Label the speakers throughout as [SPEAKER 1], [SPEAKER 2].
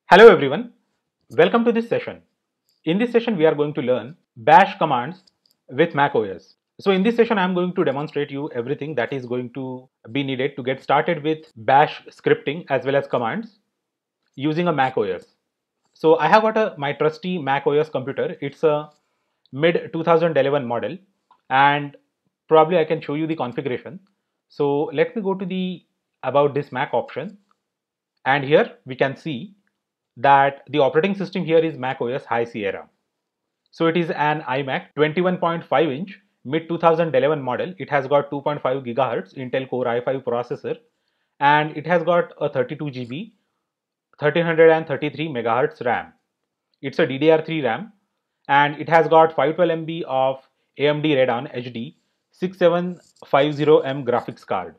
[SPEAKER 1] Hello everyone, welcome to this session. In this session, we are going to learn bash commands with macOS. So in this session, I am going to demonstrate you everything that is going to be needed to get started with bash scripting as well as commands using a macOS. So I have got my trusty macOS computer. It's a mid 2011 model and probably I can show you the configuration. So let me go to the about this Mac option, and here we can see that the operating system here is Mac OS High Sierra. So it is an iMac 21.5 inch mid 2011 model. It has got 2.5 gigahertz Intel Core i5 processor, and it has got a 32 GB 1333 megahertz RAM. It's a DDR3 RAM, and it has got 512 MB of AMD Radeon HD 6750M graphics card.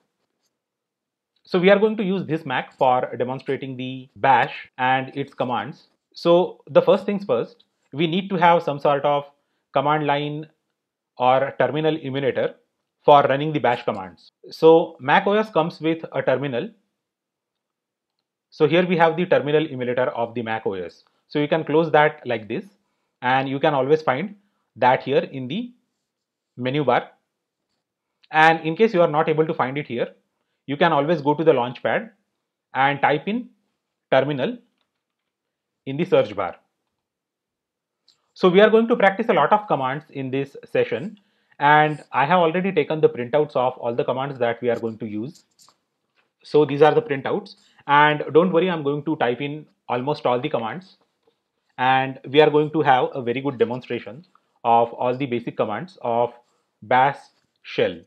[SPEAKER 1] So we are going to use this Mac for demonstrating the bash and its commands. So the first things first, we need to have some sort of command line or terminal emulator for running the bash commands. So Mac OS comes with a terminal. So here we have the terminal emulator of the Mac OS. So you can close that like this, and you can always find that here in the menu bar. And in case you are not able to find it here, you can always go to the launchpad and type in terminal in the search bar. So we are going to practice a lot of commands in this session, and I have already taken the printouts of all the commands that we are going to use. So these are the printouts, and don't worry, I'm going to type in almost all the commands, and we are going to have a very good demonstration of all the basic commands of bash shell.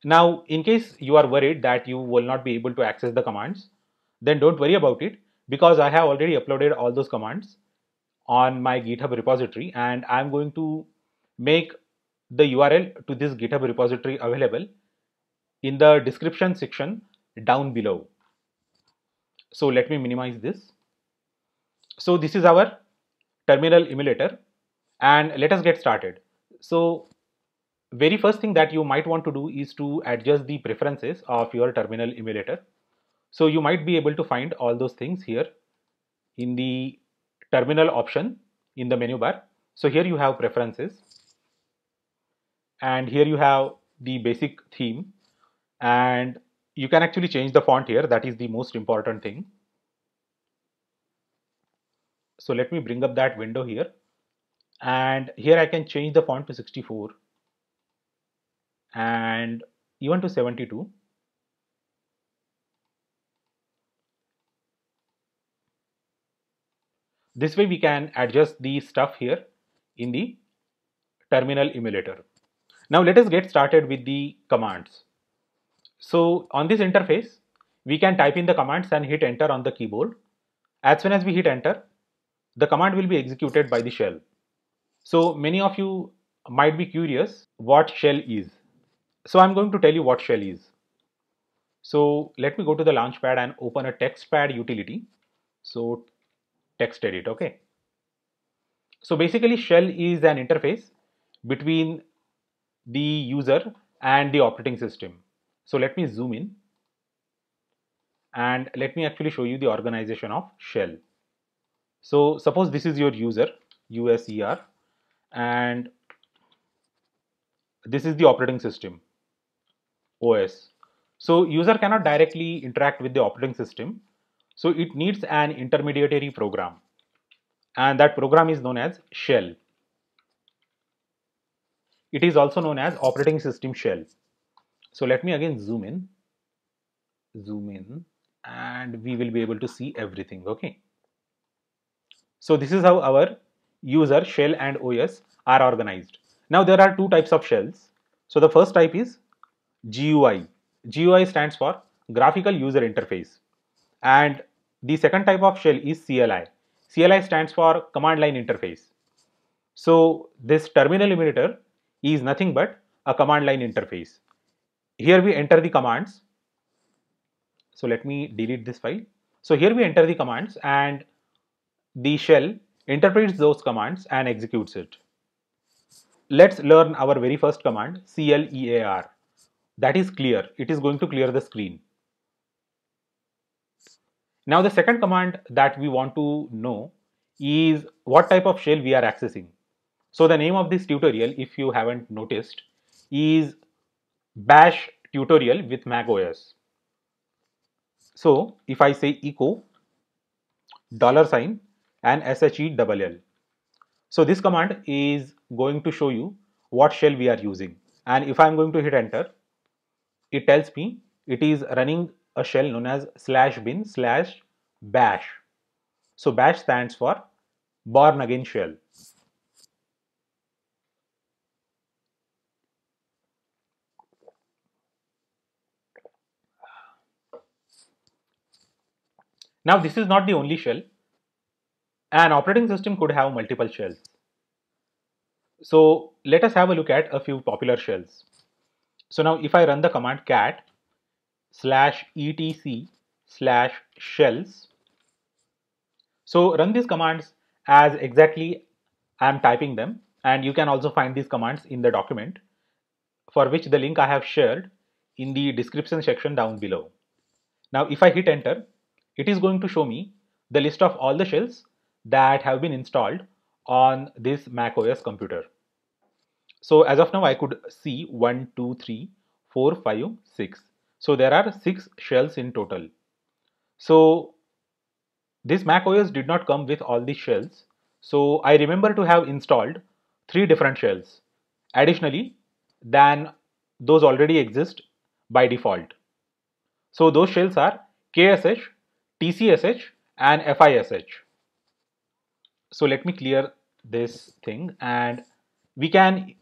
[SPEAKER 1] Now, in case you are worried that you will not be able to access the commands, then don't worry about it, because I have already uploaded all those commands on my GitHub repository, and I'm going to make the URL to this GitHub repository available in the description section down below. So let me minimize this. So this is our terminal emulator, and let us get started. So very first thing that you might want to do is to adjust the preferences of your terminal emulator. So you might be able to find all those things here in the terminal option in the menu bar. So here you have preferences, and here you have the basic theme, and you can actually change the font here. That is the most important thing. So let me bring up that window here, and here I can change the font to 64 and even to 72. This way we can adjust the stuff here in the terminal emulator. Now let us get started with the commands. So on this interface, we can type in the commands and hit enter on the keyboard. As soon as we hit enter, the command will be executed by the shell. So many of you might be curious what shell is. So I'm going to tell you what shell is. So let me go to the launchpad and open a TextPad utility. So text edit, okay. So basically shell is an interface between the user and the operating system. So let me zoom in, and let me actually show you the organization of shell. So suppose this is your user, user, and this is the operating system, OS. So user cannot directly interact with the operating system. So it needs an intermediary program, and that program is known as shell. It is also known as operating system shell. So let me again zoom in, and we will be able to see everything, okay. So this is how our user, shell and OS are organized. Now there are two types of shells. So the first type is GUI. GUI stands for graphical user interface. And the second type of shell is CLI. CLI stands for command line interface. So this terminal emulator is nothing but a command line interface. Here we enter the commands. So let me delete this file. So here we enter the commands, and the shell interprets those commands and executes it. Let's learn our very first command, clear. That is clear. It is going to clear the screen. Now the second command that we want to know is what type of shell we are accessing. So the name of this tutorial, if you haven't noticed, is bash tutorial with macOS. So if I say echo $sign and shell. So this command is going to show you what shell we are using. And if I'm going to hit enter, it tells me it is running a shell known as /bin/bash. So bash stands for born again shell. Now this is not the only shell. An operating system could have multiple shells. So let us have a look at a few popular shells. So now if I run the command cat /etc/shells, so run these commands as exactly I am typing them, and you can also find these commands in the document, for which the link I have shared in the description section down below. Now if I hit enter, it is going to show me the list of all the shells that have been installed on this macOS computer. So as of now I could see 1, 2, 3, 4, 5, 6. So there are 6 shells in total. So this macOS did not come with all these shells. So I remember to have installed 3 different shells additionally than those already exist by default. So those shells are KSH, TCSH and FISH. So let me clear this thing, and we can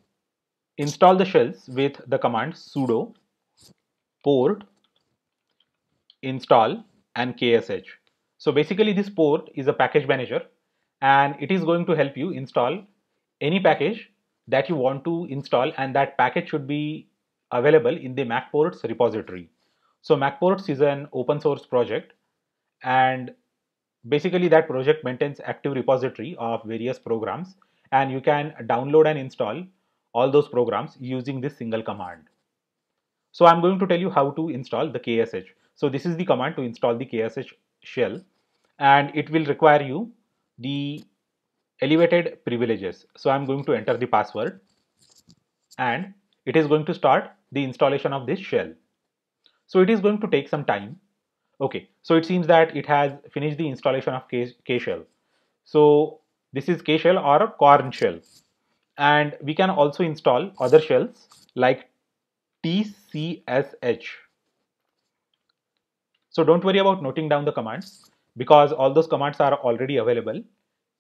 [SPEAKER 1] install the shells with the command sudo port install and KSH. So basically this port is a package manager, and it is going to help you install any package that you want to install, and that package should be available in the MacPorts repository. So MacPorts is an open source project, and basically that project maintains active repository of various programs, and you can download and install all those programs using this single command. So I'm going to tell you how to install the KSH. So this is the command to install the KSH shell, and it will require you the elevated privileges. So I'm going to enter the password, and it is going to start the installation of this shell. So it is going to take some time. Okay, so it seems that it has finished the installation of K shell. So this is K shell or a corn shell, and we can also install other shells like TCSH. So don't worry about noting down the commands, because all those commands are already available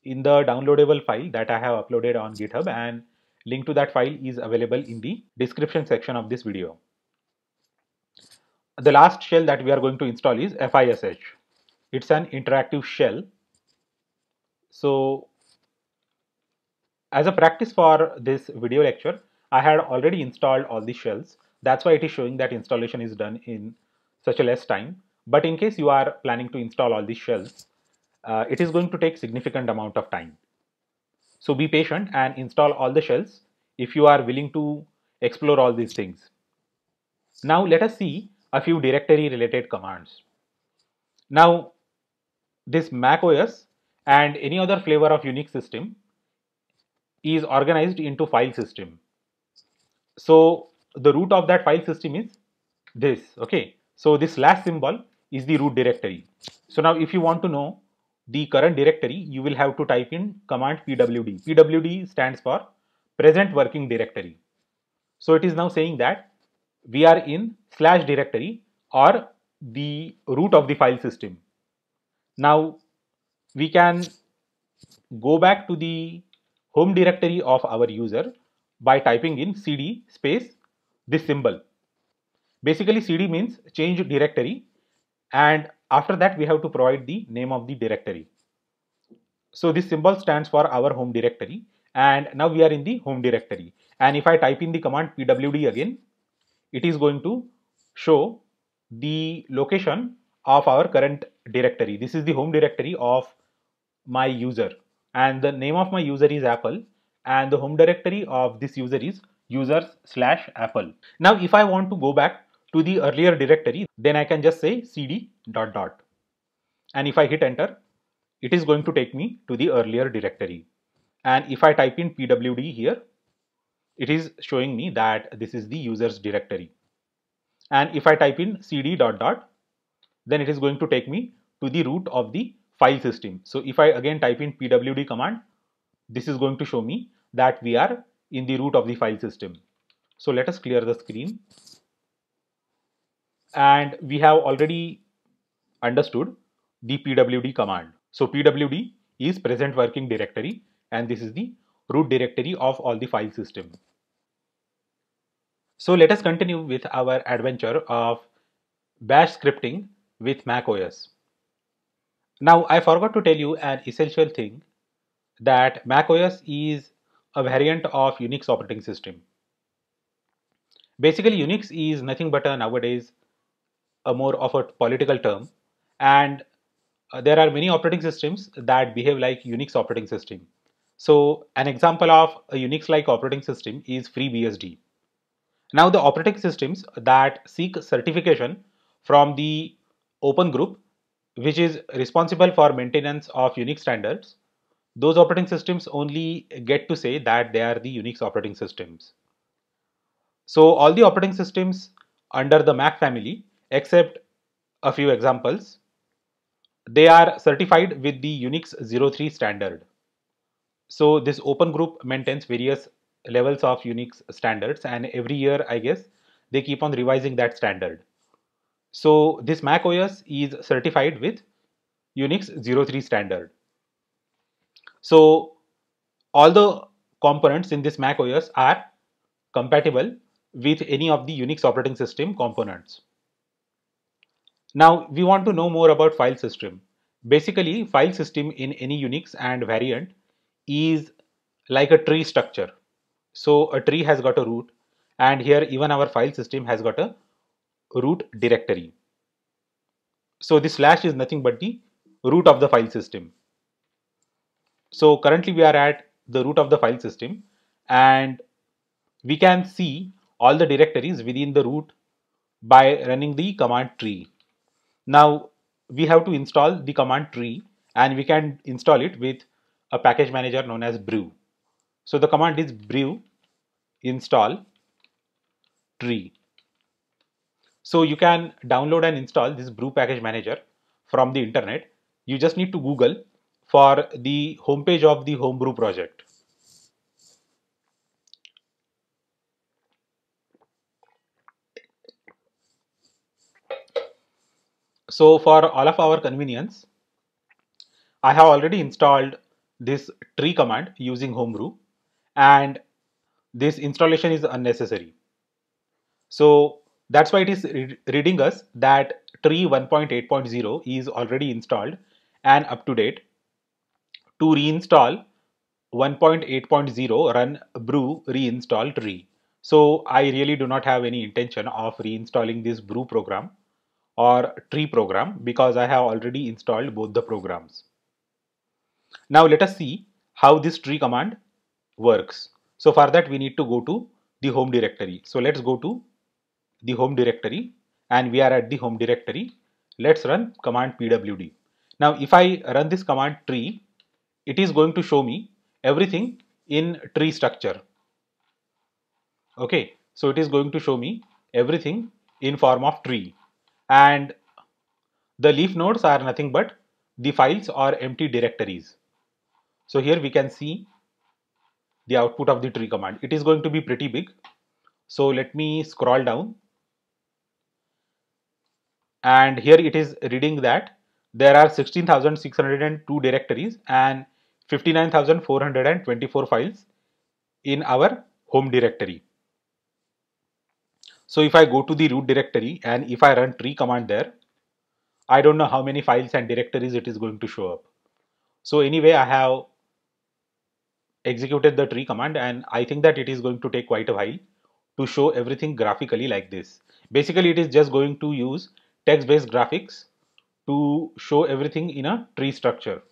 [SPEAKER 1] in the downloadable file that I have uploaded on GitHub, and link to that file is available in the description section of this video. The last shell that we are going to install is FISH. It's an interactive shell. So as a practice for this video lecture, I had already installed all the shells. That's why it is showing that installation is done in such a less time. But in case you are planning to install all these shells, it is going to take significant amount of time. So be patient and install all the shells if you are willing to explore all these things. Now let us see a few directory related commands. Now this macOS and any other flavor of Unix system is organized into file system. So the root of that file system is this. Okay, so this slash symbol is the root directory. So now if you want to know the current directory, you will have to type in command pwd. Pwd stands for present working directory. So it is now saying that we are in slash directory, or the root of the file system. Now we can go back to the home directory of our user by typing in cd space this symbol. Basically cd means change directory, and after that we have to provide the name of the directory. So this symbol stands for our home directory, and now we are in the home directory. And if I type in the command pwd again, it is going to show the location of our current directory. This is the home directory of my user, and the name of my user is Apple, and the home directory of this user is users/Apple. Now if I want to go back to the earlier directory, then I can just say cd ... and if I hit enter, it is going to take me to the earlier directory. And if I type in pwd here, it is showing me that this is the users directory. And if I type in cd dot dot, then it is going to take me to the root of the file system. So if I again type in pwd command, this is going to show me that we are in the root of the file system. So let us clear the screen. And we have already understood the pwd command. So pwd is present working directory, and this is the root directory of all the file system. So let us continue with our adventure of bash scripting with Mac OS. Now I forgot to tell you an essential thing, that Mac OS is a variant of Unix operating system. Basically Unix is nothing but a nowadays a more of a political term, and there are many operating systems that behave like Unix operating system. So an example of a Unix like operating system is FreeBSD. Now the operating systems that seek certification from the open group, which is responsible for maintenance of Unix standards, those operating systems only get to say that they are the Unix operating systems. So all the operating systems under the Mac family, except a few examples, they are certified with the Unix 03 standard. So this open group maintains various levels of Unix standards, and every year I guess they keep on revising that standard. So this Mac OS is certified with Unix 03 standard. So all the components in this Mac OS are compatible with any of the Unix operating system components. Now we want to know more about file system. Basically, file system in any Unix and variant is like a tree structure. So a tree has got a root, and here even our file system has got a root directory. So this slash is nothing but the root of the file system. So currently we are at the root of the file system, and we can see all the directories within the root by running the command tree. Now we have to install the command tree, and we can install it with a package manager known as brew. So the command is brew install tree. So you can download and install this brew package manager from the internet. You just need to Google for the homepage of the homebrew project. So for all of our convenience, I have already installed this tree command using homebrew, and this installation is unnecessary. So that's why it is reading us that tree 1.8.0 is already installed and up to date. To reinstall 1.8.0, run brew reinstall tree. So I really do not have any intention of reinstalling this brew program or tree program, because I have already installed both the programs. Now let us see how this tree command works. So for that we need to go to the home directory. So let's go to the home directory, and we are at the home directory. Let's run command pwd. Now if I run this command tree, it is going to show me everything in tree structure. Okay, so it is going to show me everything in form of tree, and the leaf nodes are nothing but the files or empty directories. So here we can see the output of the tree command. It is going to be pretty big. So let me scroll down, and here it is reading that there are 16,602 directories and 59,424 files in our home directory. So if I go to the root directory and if I run tree command there, I don't know how many files and directories it is going to show up. So anyway, I have executed the tree command, and I think that it is going to take quite a while to show everything graphically like this. Basically, it is just going to use text-based graphics to show everything in a tree structure.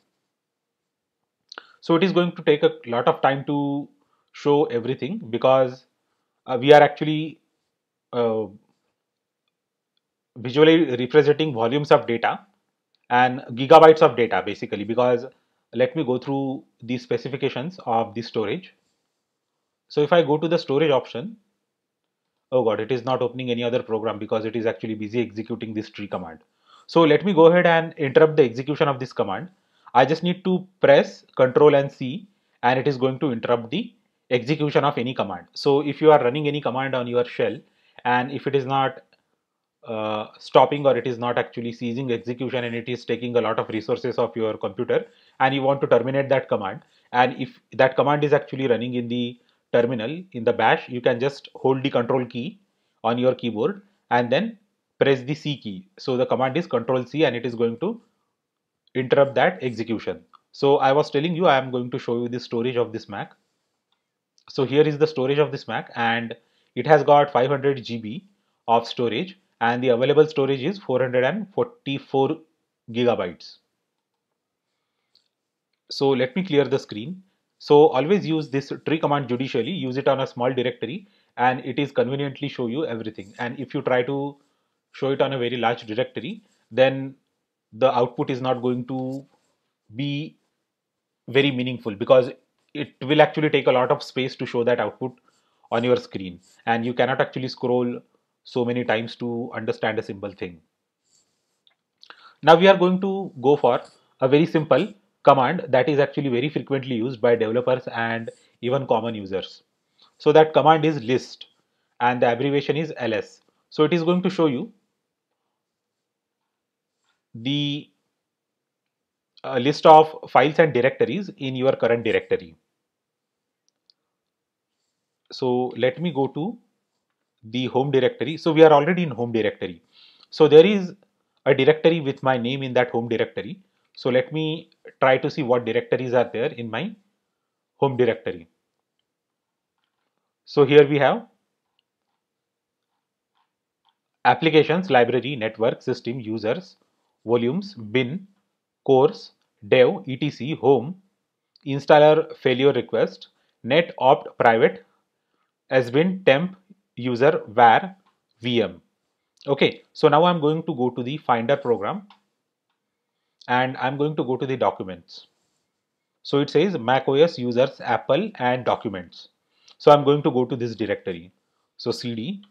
[SPEAKER 1] So it is going to take a lot of time to show everything, because we are actually uh, visually representing volumes of data, and gigabytes of data basically, because let me go through the specifications of the storage. So if I go to the storage option, oh god, it is not opening any other program because it is actually busy executing this tree command. So let me go ahead and interrupt the execution of this command. I just need to press Ctrl and C, and it is going to interrupt the execution of any command. So if you are running any command on your shell, and if it is not stopping, or it is not actually ceasing execution, and it is taking a lot of resources of your computer, and you want to terminate that command, and if that command is actually running in the terminal in the bash, you can just hold the control key on your keyboard and then press the C key. So the command is Control C, and it is going to interrupt that execution. So I was telling you, I am going to show you the storage of this Mac. So here is the storage of this Mac, and it has got 500 GB of storage, and the available storage is 444 gigabytes. So let me clear the screen. So always use this tree command judicially, use it on a small directory, and it is conveniently show you everything. And if you try to show it on a very large directory, then the output is not going to be very meaningful, because it will actually take a lot of space to show that output on your screen, and you cannot actually scroll so many times to understand a simple thing. Now we are going to go for a very simple command that is actually very frequently used by developers and even common users. So that command is list, and the abbreviation is ls. So it is going to show you the list of files and directories in your current directory. So let me go to the home directory. So we are already in home directory. So there is a directory with my name in that home directory. So let me try to see what directories are there in my home directory. So here we have applications, library, network, system, users, volumes, bin, course, dev, etc, home, installer failure request, net opt private, sbin, temp, user, var, vm. Okay, so now I'm going to go to the Finder program, and I'm going to go to the documents. So it says macOS users, Apple, and documents. So I'm going to go to this directory. So cd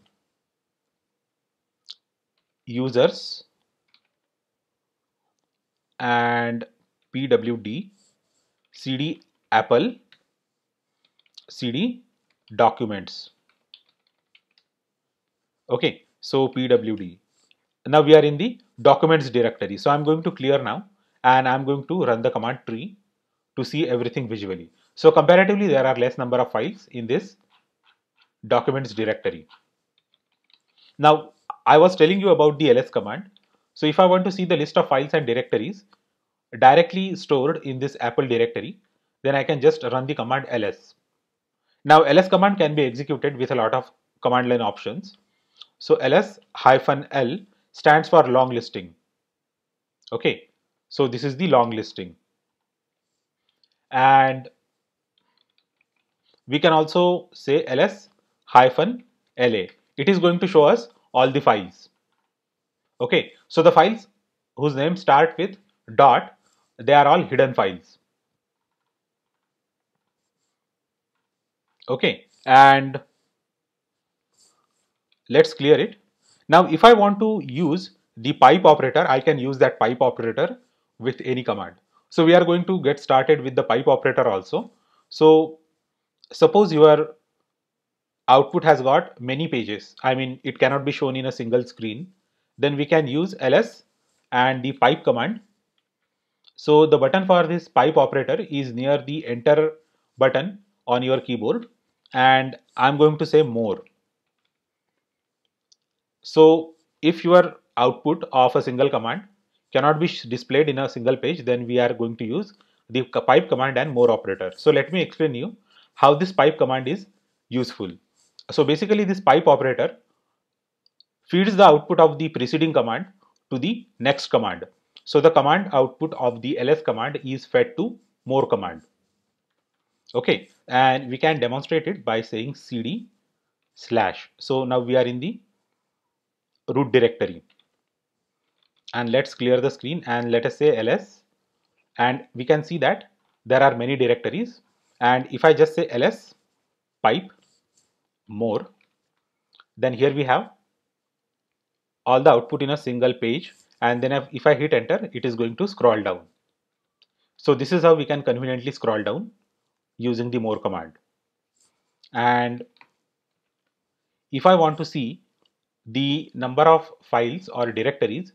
[SPEAKER 1] users and pwd cd Apple cd documents. Okay, so pwd. Now we are in the documents directory. So I'm going to clear now, and I'm going to run the command tree to see everything visually. So comparatively, there are less number of files in this documents directory. Now, I was telling you about the ls command. So if I want to see the list of files and directories directly stored in this Apple directory, then I can just run the command ls. Now, ls command can be executed with a lot of command line options. So ls-l stands for long listing. Okay, so this is the long listing. And we can also say ls-la. It is going to show us all the files. Okay, so the files whose names start with dot, they are all hidden files. Okay, and let's clear it. Now, if I want to use the pipe operator, I can use that pipe operator with any command. So we are going to get started with the pipe operator also. So suppose your output has got many pages. I mean, it cannot be shown in a single screen. Then we can use ls and the pipe command. So the button for this pipe operator is near the enter button on your keyboard, and I'm going to say more. So if your output of a single command cannot be displayed in a single page, then we are going to use the pipe command and more operator. So let me explain you how this pipe command is useful. So basically this pipe operator feeds the output of the preceding command to the next command. So the command output of the ls command is fed to more command. Okay, and we can demonstrate it by saying cd slash. So now we are in the root directory. And let's clear the screen and let us say ls, and we can see that there are many directories. And if I just say ls pipe more, then here we have all the output in a single page, and then if I hit enter, it is going to scroll down. So this is how we can conveniently scroll down using the more command. And if I want to see the number of files or directories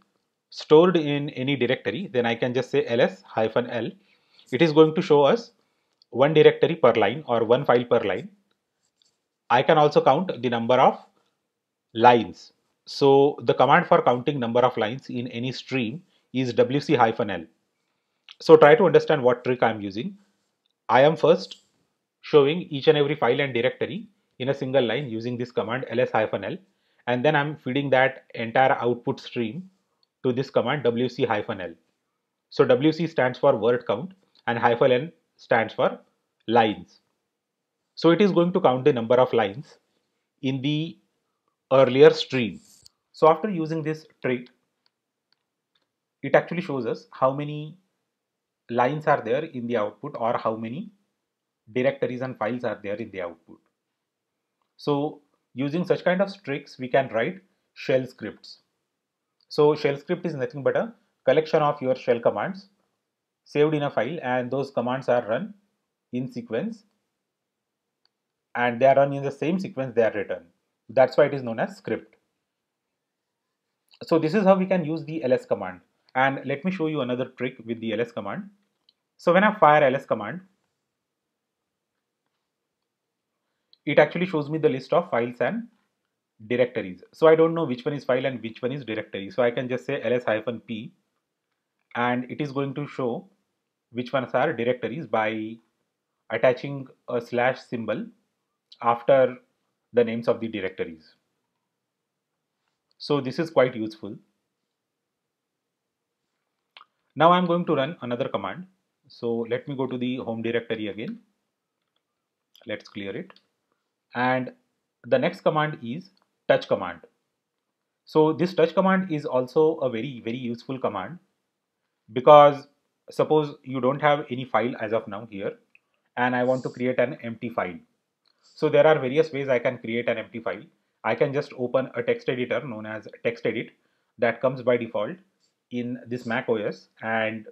[SPEAKER 1] stored in any directory, then I can just say ls-l. It is going to show us one directory per line or one file per line. I can also count the number of lines. So the command for counting number of lines in any stream is wc-l. So try to understand what trick I am using. I am first showing each and every file and directory in a single line using this command ls-l, and then I'm feeding that entire output stream to this command wc-l. So wc stands for word count and -n stands for lines. So it is going to count the number of lines in the earlier stream. So after using this trick, it actually shows us how many lines are there in the output or how many directories and files are there in the output. So using such kind of tricks, we can write shell scripts. So shell script is nothing but a collection of your shell commands saved in a file, and those commands are run in sequence, and they are run in the same sequence they are written. That's why it is known as script. So this is how we can use the ls command. And let me show you another trick with the ls command. So when I fire ls command, it actually shows me the list of files and directories. So I don't know which one is file and which one is directory. So I can just say ls-p, and it is going to show which ones are directories by attaching a slash symbol after the names of the directories. So this is quite useful. Now I'm going to run another command. So let me go to the home directory again. Let's clear it. And the next command is touch command. So this touch command is also a very useful command, because suppose you don't have any file as of now here and I want to create an empty file. So there are various ways I can create an empty file. I can just open a text editor known as TextEdit that comes by default in this Mac OS, and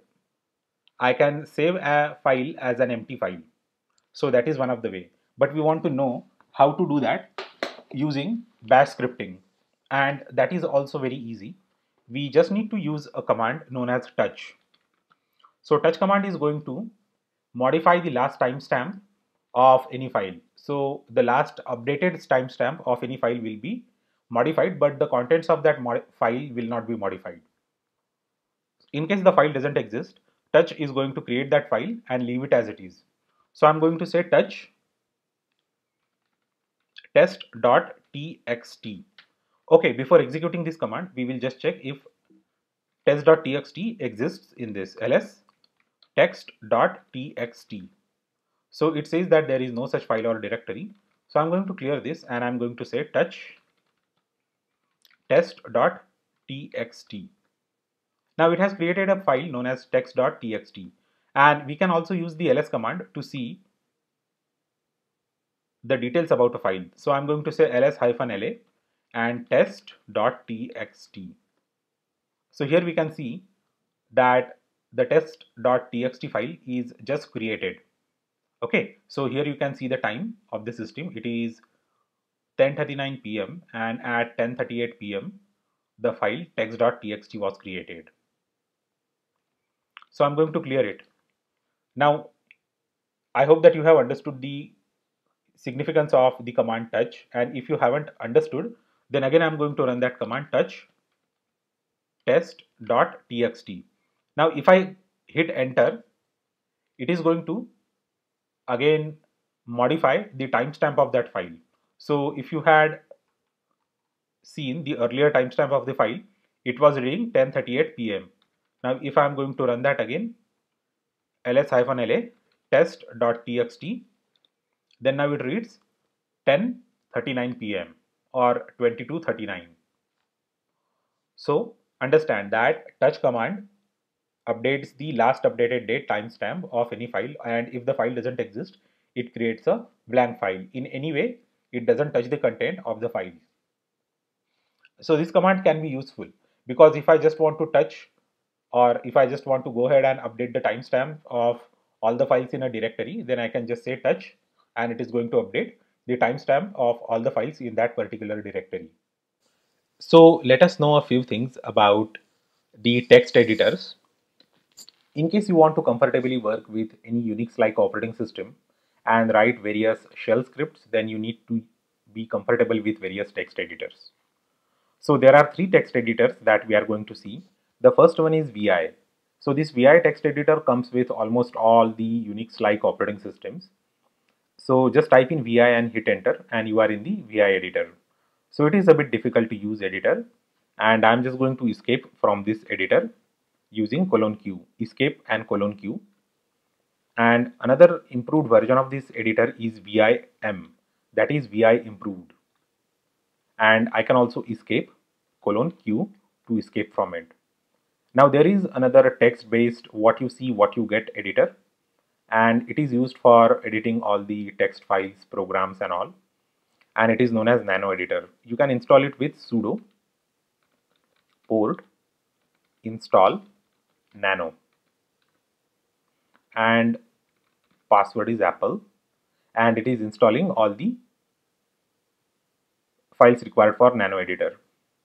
[SPEAKER 1] I can save a file as an empty file. So that is one of the way. But we want to know how to do that using bash scripting, and that is also very easy. We just need to use a command known as touch. So touch command is going to modify the last timestamp of any file. So the last updated timestamp of any file will be modified, but the contents of that file will not be modified. In case the file doesn't exist, touch is going to create that file and leave it as it is. So I'm going to say touch test.txt. Okay, before executing this command, we will just check if test.txt exists in this ls text.txt. So it says that there is no such file or directory. So I'm going to clear this and I'm going to say touch test.txt. Now it has created a file known as text.txt, and we can also use the ls command to see the details about a file. So I'm going to say ls-la and test.txt. So here we can see that the test.txt file is just created. Okay, so here you can see the time of the system. It is 10:39 p.m. and at 10:38 p.m. the file text.txt was created. So I'm going to clear it. Now I hope that you have understood the significance of the command touch, and if you haven't understood, then again I'm going to run that command touch test.txt. Now if I hit enter, it is going to again modify the timestamp of that file. So if you had seen the earlier timestamp of the file, it was reading 10:38 p.m. Now if I am going to run that again, ls-la test.txt, then now it reads 10:39 p.m. or 22:39. So Understand that touch command updates the last updated date timestamp of any file, and if the file doesn't exist, it creates a blank file. In any way, it doesn't touch the content of the file. So this command can be useful because if I just want to touch, or if I just want to go ahead and update the timestamp of all the files in a directory, then I can just say touch and it is going to update the timestamp of all the files in that particular directory. So let us know a few things about the text editors. In case you want to comfortably work with any Unix-like operating system and write various shell scripts, then you need to be comfortable with various text editors. So there are three text editors that we are going to see. The first one is VI. So this VI text editor comes with almost all the Unix-like operating systems. So just type in VI and hit enter and you are in the VI editor. So it is a bit difficult to use editor, and I'm just going to escape from this editor using :Q, escape and :Q. And another improved version of this editor is VIM, that is VI improved. And I can also escape :Q to escape from it. Now there is another text based what you see what you get editor, and it is used for editing all the text files, programs and all, and it is known as Nano Editor. You can install it with sudo port install nano and password is Apple, and it is installing all the files required for Nano Editor.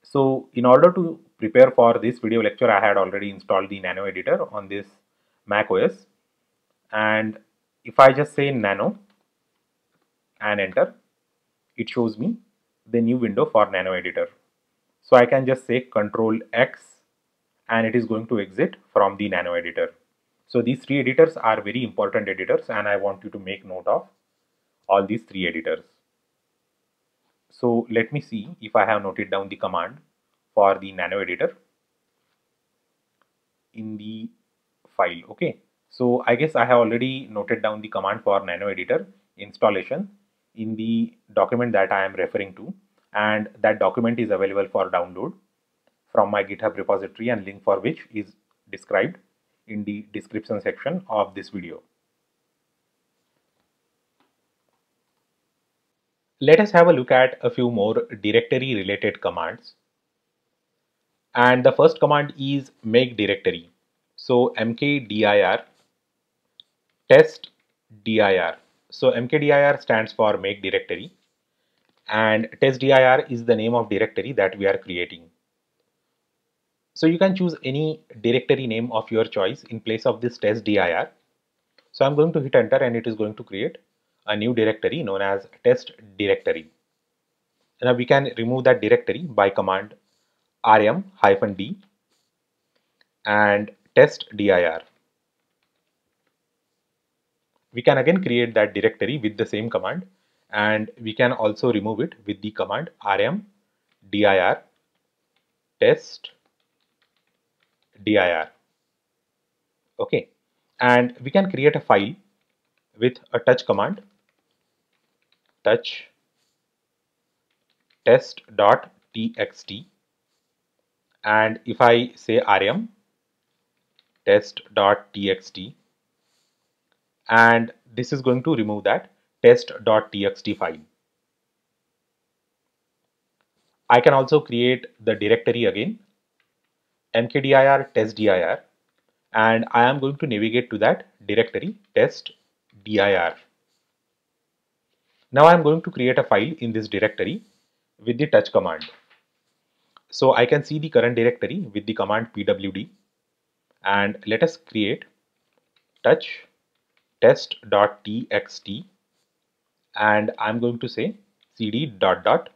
[SPEAKER 1] So in order to prepare for this video lecture, I had already installed the Nano Editor on this Mac OS, and if I just say nano and enter, it shows me the new window for Nano Editor. So I can just say Control X and it is going to exit from the Nano Editor. So these three editors are very important editors, and I want you to make note of all these three editors. So let me see if I have noted down the command for the Nano Editor in the file. Okay, so I guess I have already noted down the command for Nano Editor installation in the document that I am referring to, and that document is available for download from my GitHub repository, and link for which is described in the description section of this video. Let us have a look at a few more directory related commands. And the first command is make directory. So mkdir test dir. So mkdir stands for make directory, and testdir is the name of directory that we are creating. So you can choose any directory name of your choice in place of this testdir. So I'm going to hit enter and it is going to create a new directory known as test directory. Now we can remove that directory by command rm-d and testdir. We can again create that directory with the same command, and we can also remove it with the command rm-dir testdir. Okay, and we can create a file with a touch command, touch test.txt, and if I say rm test.txt, and this is going to remove that test.txt file. I can also create the directory again, mkdir testdir, and I am going to navigate to that directory testdir. Now I am going to create a file in this directory with the touch command. So I can see the current directory with the command pwd, and let us create touch test.txt, and I'm going to say cd dot dot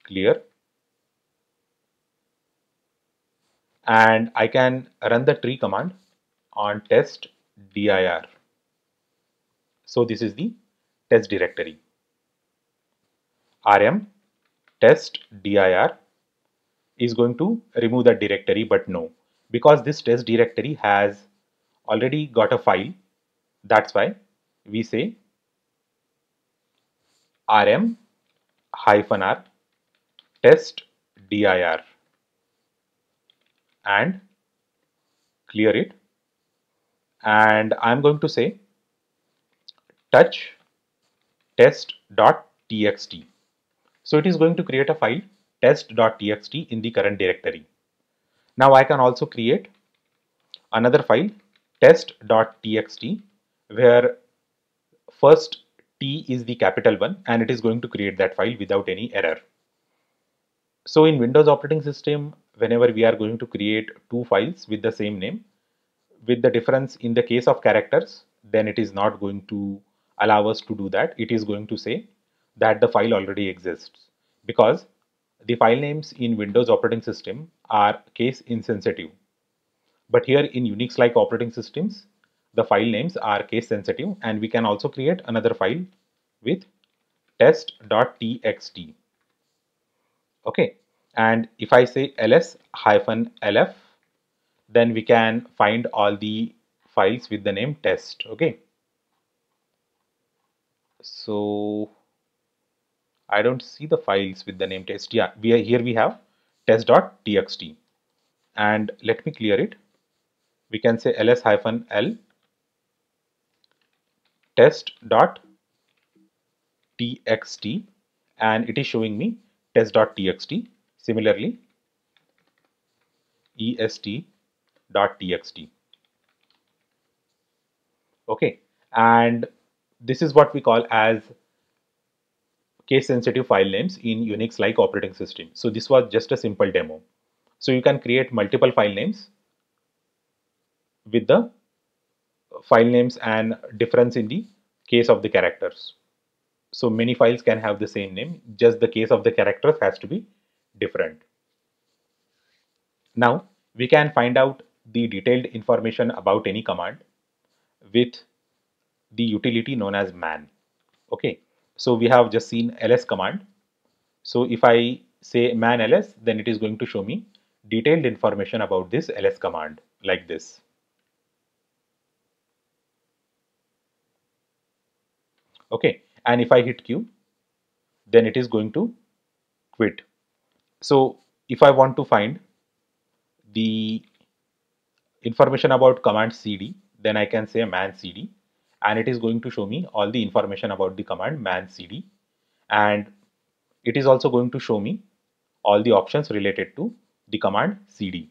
[SPEAKER 1] clear, and I can run the tree command on testdir. So this is the test directory. Rm testdir is going to remove that directory, but no, because this test directory has already got a file, that's why we say rm-r testdir. and clear it, and I'm going to say touch test.txt. So it is going to create a file test.txt in the current directory. Now I can also create another file test.txt where first T is the capital one, and it is going to create that file without any error. So in Windows operating system, whenever we are going to create two files with the same name, with the difference in the case of characters, then it is not going to allow us to do that. It is going to say that the file already exists, because the file names in Windows operating system are case insensitive. But here in Unix like operating systems, the file names are case sensitive, and we can also create another file with test.txt. Okay, and if I say ls-lf, then we can find all the files with the name test. Okay, so I don't see the files with the name test. Yeah, here we have test.txt, and let me clear it. We can say ls-l test.txt, and it is showing me test.txt. Similarly, est.txt. Okay, and this is what we call as case sensitive file names in Unix like operating system. So this was just a simple demo. So you can create multiple file names with the file names and difference in the case of the characters. So many files can have the same name, just the case of the characters has to be different. Now we can find out the detailed information about any command with the utility known as man. Okay, so we have just seen ls command. So if I say man ls, then it is going to show me detailed information about this ls command like this. Okay, and if I hit Q, then it is going to quit. So if I want to find the information about command cd, then I can say man cd, and it is going to show me all the information about the command man cd, and it is also going to show me all the options related to the command cd.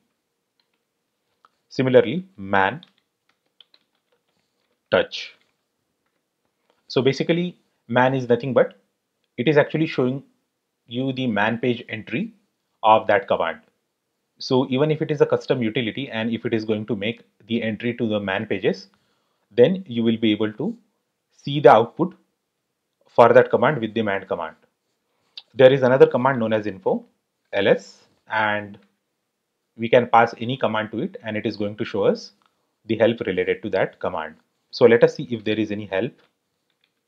[SPEAKER 1] Similarly, man touch. So basically, man is nothing but it is actually showing you the man page entry of that command. So even if it is a custom utility and if it is going to make the entry to the man pages, then you will be able to see the output for that command with the man command. There is another command known as info ls, and we can pass any command to it and it is going to show us the help related to that command. So let us see if there is any help.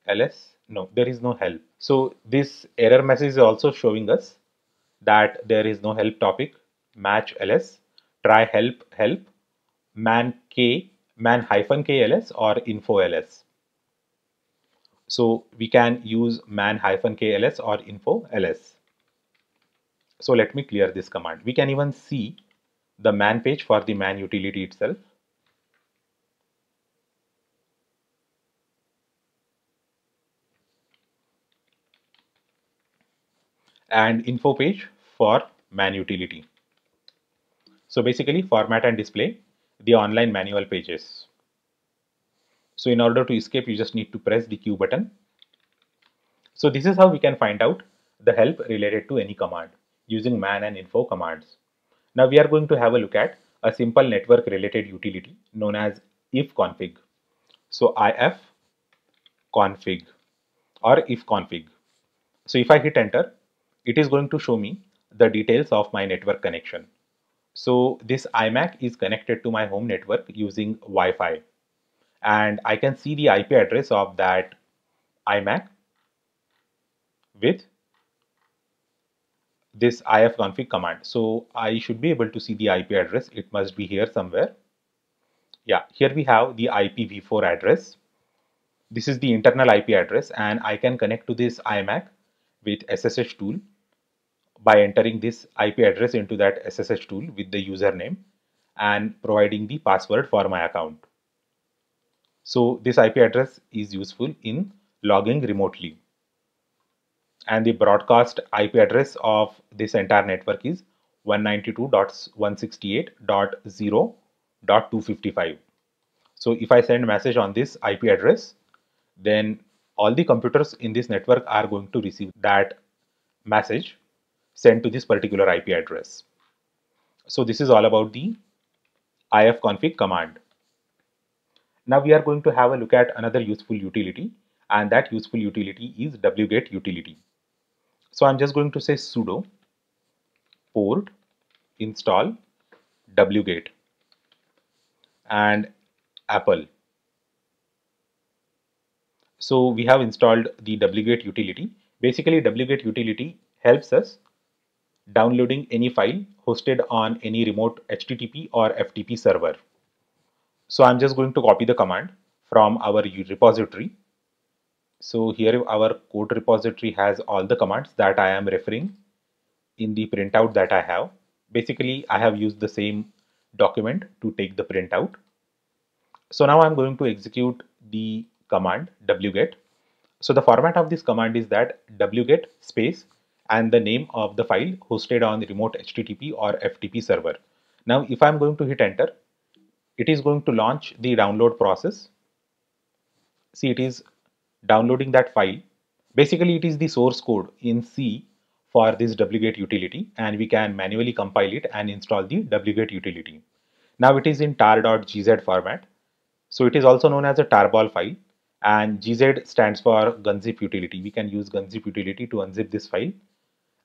[SPEAKER 1] ls, no, there is no help. So this error message is also showing us that there is no help topic. Match ls, try help man k, man hyphen k ls or info ls. So we can use man hyphen k ls or info ls. So let me clear this command. We can even see the man page for the man utility itself. And info page for man utility. So basically format and display the online manual pages. So in order to escape, you just need to press the Q button. So this is how we can find out the help related to any command using man and info commands. Now we are going to have a look at a simple network related utility known as ifconfig. So ifconfig or ifconfig. So if I hit enter, it is going to show me the details of my network connection. So this iMac is connected to my home network using Wi-Fi, and I can see the IP address of that iMac with this ifconfig command. So I should be able to see the IP address. It must be here somewhere. Yeah, here we have the IPv4 address. This is the internal IP address, and I can connect to this iMac with SSH tool by entering this IP address into that SSH tool with the username. and providing the password for my account. So this IP address is useful in logging remotely. And the broadcast IP address of this entire network is 192.168.0.255. So if I send message on this IP address, then all the computers in this network are going to receive that message sent to this particular IP address. So this is all about the ifconfig command. Now we are going to have a look at another useful utility, and that useful utility is wget utility. So I'm just going to say sudo port install wget and apple. So we have installed the wget utility. Basically, wget utility helps us downloading any file hosted on any remote HTTP or FTP server. So I'm just going to copy the command from our repository. So here our code repository has all the commands that I am referring in the printout that I have. Basically, I have used the same document to take the printout. So now I'm going to execute the command wget. So the format of this command is that wget space and the name of the file hosted on the remote HTTP or FTP server. Now if I'm going to hit enter, it is going to launch the download process. See, it is downloading that file. Basically, it is the source code in C for this wget utility, and we can manually compile it and install the wget utility. Now it is in tar.gz format. So it is also known as a tarball file, and gz stands for gunzip utility. We can use gunzip utility to unzip this file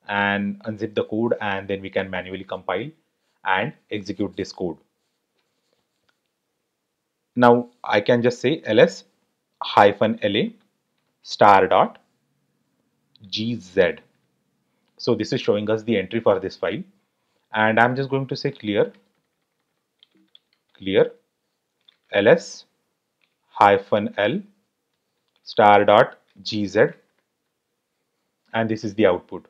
[SPEAKER 1] and unzip the code, and then we can manually compile and execute this code. Now I can just say ls-la star.gz. So this is showing us the entry for this file, and I'm just going to say clear ls-l star.gz, and this is the output.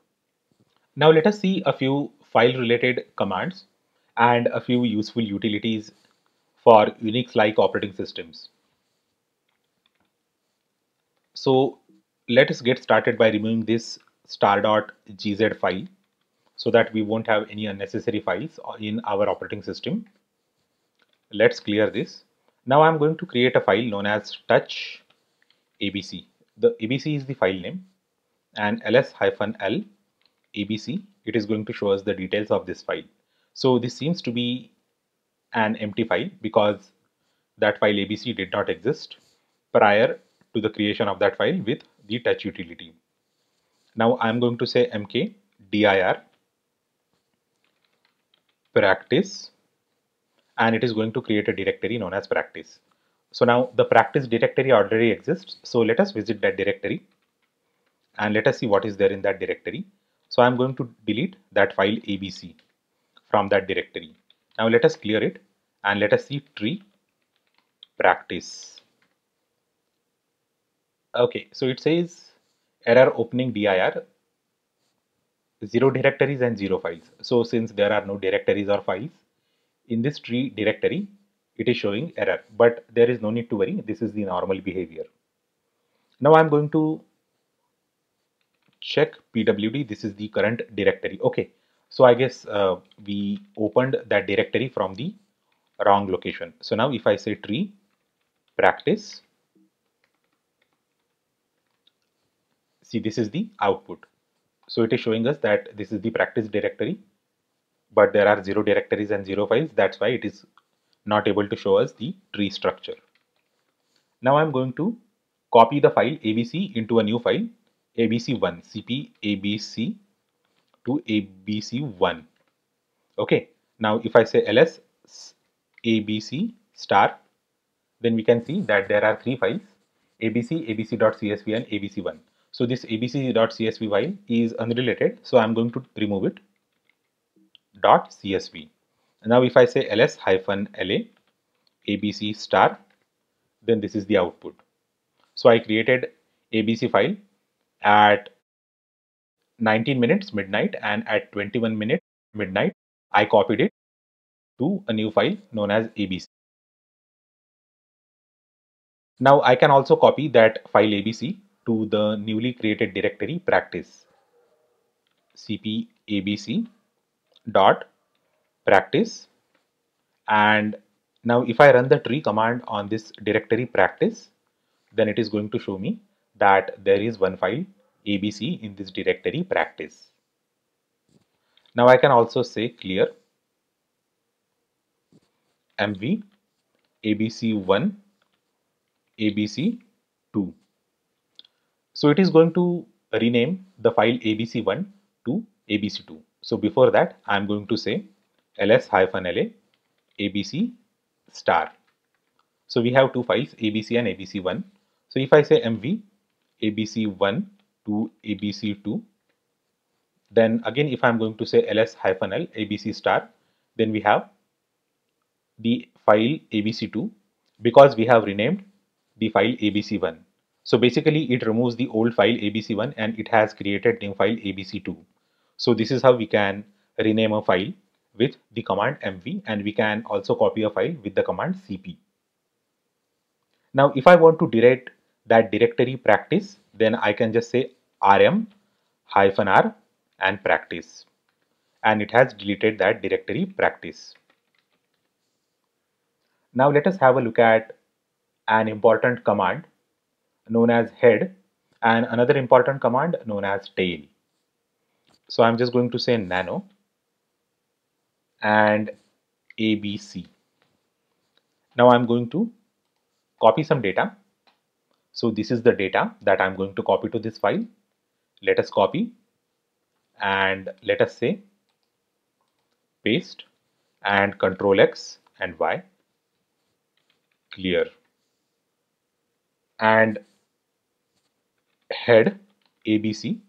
[SPEAKER 1] Now let us see a few file related commands and a few useful utilities for Unix like operating systems. So let us get started by removing this star.gz file so that we won't have any unnecessary files in our operating system. Let's clear this. Now I'm going to create a file known as touch abc. The abc is the file name, and ls-l abc, it is going to show us the details of this file. So this seems to be an empty file because that file abc did not exist prior to the creation of that file with the touch utility. Now I'm going to say mkdir practice, and it is going to create a directory known as practice. So now the practice directory already exists. So let us visit that directory and let us see what is there in that directory. So I'm going to delete that file abc from that directory. Now let us clear it and let us see tree practice. Okay, so it says error opening dir, 0 directories and 0 files. So since there are no directories or files in this tree directory, it is showing error, but there is no need to worry. This is the normal behavior. Now I'm going to check pwd. This is the current directory. Okay, so I guess we opened that directory from the wrong location. So now if I say tree practice, see, this is the output. So it is showing us that this is the practice directory, but there are 0 directories and 0 files. That's why it is not able to show us the tree structure. Now I'm going to copy the file abc into a new file abc1 cp abc to abc1. Okay, now if I say ls abc star, then we can see that there are 3 files abc, abc.csv and abc1. So this abc.csv file is unrelated, so I'm going to remove it. .csv. Now if I say ls-la abc star, then this is the output. So I created abc file at 19 minutes midnight, and at 21 minutes midnight I copied it to a new file known as ABC. Now I can also copy that file ABC to the newly created directory practice. Cp abc dot practice, and now if I run the tree command on this directory practice, then it is going to show me that there is one file abc in this directory practice. Now I can also say clear mv abc1 abc2. So it is going to rename the file abc1 to abc2. So before that I am going to say ls-la abc star. So we have two files abc and abc1. So if I say mv abc1 to abc2, then again if I am going to say ls-l abc star, then we have the file abc2 because we have renamed the file abc1. So basically it removes the old file abc1 and it has created new file abc2. So this is how we can rename a file with the command mv, and we can also copy a file with the command cp. Now if I want to delete that directory practice, then I can just say rm-r and practice, and it has deleted that directory practice. Now let us have a look at an important command known as head and another important command known as tail. So I'm just going to say nano and abc. Now I'm going to copy some data. So this is the data that I'm going to copy to this file. Let us copy and let us say paste and Control X and Y, clear, and head ABC.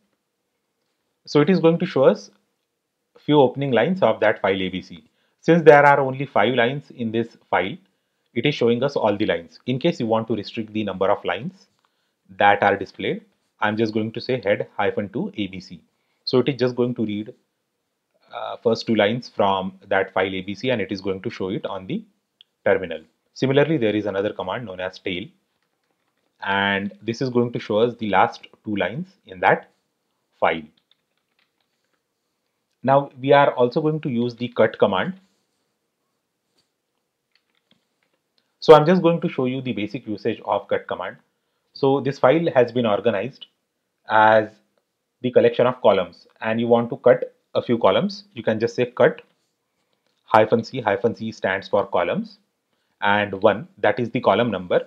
[SPEAKER 1] So it is going to show us few opening lines of that file ABC. Since there are only 5 lines in this file, it is showing us all the lines. In case you want to restrict the number of lines that are displayed, I'm just going to say head-2 ABC. So it is just going to read first 2 lines from that file ABC and it is going to show it on the terminal. Similarly, there is another command known as tail, and this is going to show us the last 2 lines in that file. Now we are also going to use the cut command. So I'm just going to show you the basic usage of cut command. So this file has been organized as the collection of columns, and you want to cut a few columns. You can just say cut -c stands for columns, and 1, that is the column number,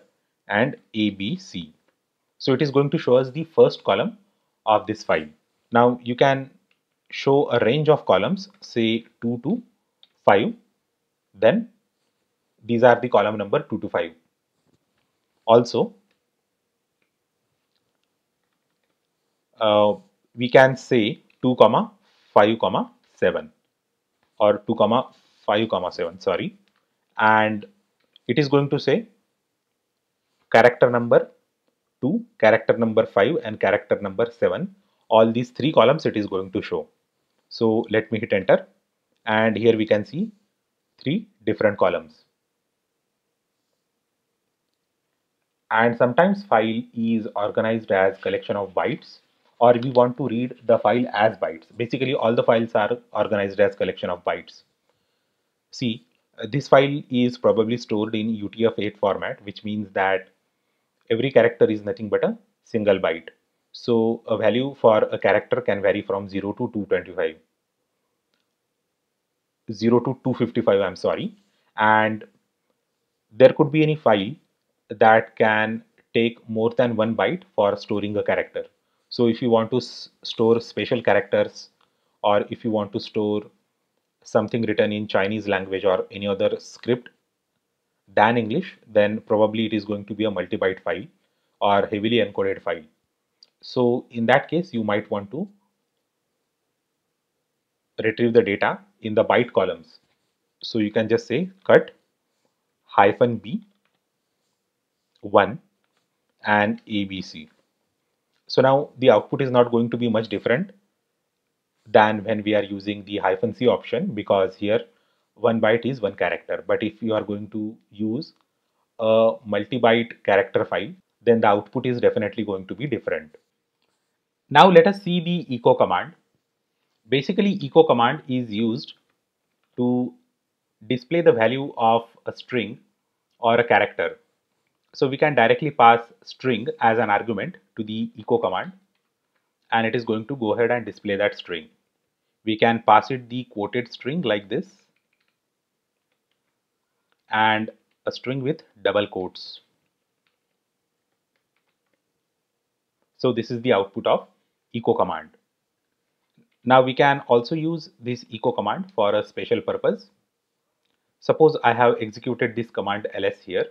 [SPEAKER 1] and ABC. So it is going to show us the first column of this file. Now you can show a range of columns, say 2 to 5, then these are the column number 2 to 5. Also, we can say 2 comma 5 comma 7 or 2 comma 5 comma 7, sorry, and it is going to say character number 2, character number 5 and character number 7. All these 3 columns it is going to show. So let me hit enter, and here we can see 3 different columns. And sometimes file is organized as collection of bytes, or we want to read the file as bytes. Basically all the files are organized as collection of bytes. See, this file is probably stored in UTF-8 format, which means that every character is nothing but a single byte. So a value for a character can vary from 0 to 225, 0 to 255, I'm sorry, and there could be any file that can take more than 1 byte for storing a character. So if you want to store special characters, or if you want to store something written in Chinese language or any other script than English, then probably it is going to be a multi-byte file or heavily encoded file. So in that case, you might want to retrieve the data in the byte columns. So you can just say cut -b 1 and ABC. So now the output is not going to be much different than when we are using the -c option, because here 1 byte is 1 character. But if you are going to use a multi-byte character file, then the output is definitely going to be different. Now let us see the echo command. Basically, echo command is used to display the value of a string or a character. So we can directly pass string as an argument to the echo command, and it is going to go ahead and display that string. We can pass it the quoted string like this, and a string with double quotes. So this is the output of echo command. Now we can also use this echo command for a special purpose. Suppose I have executed this command ls here,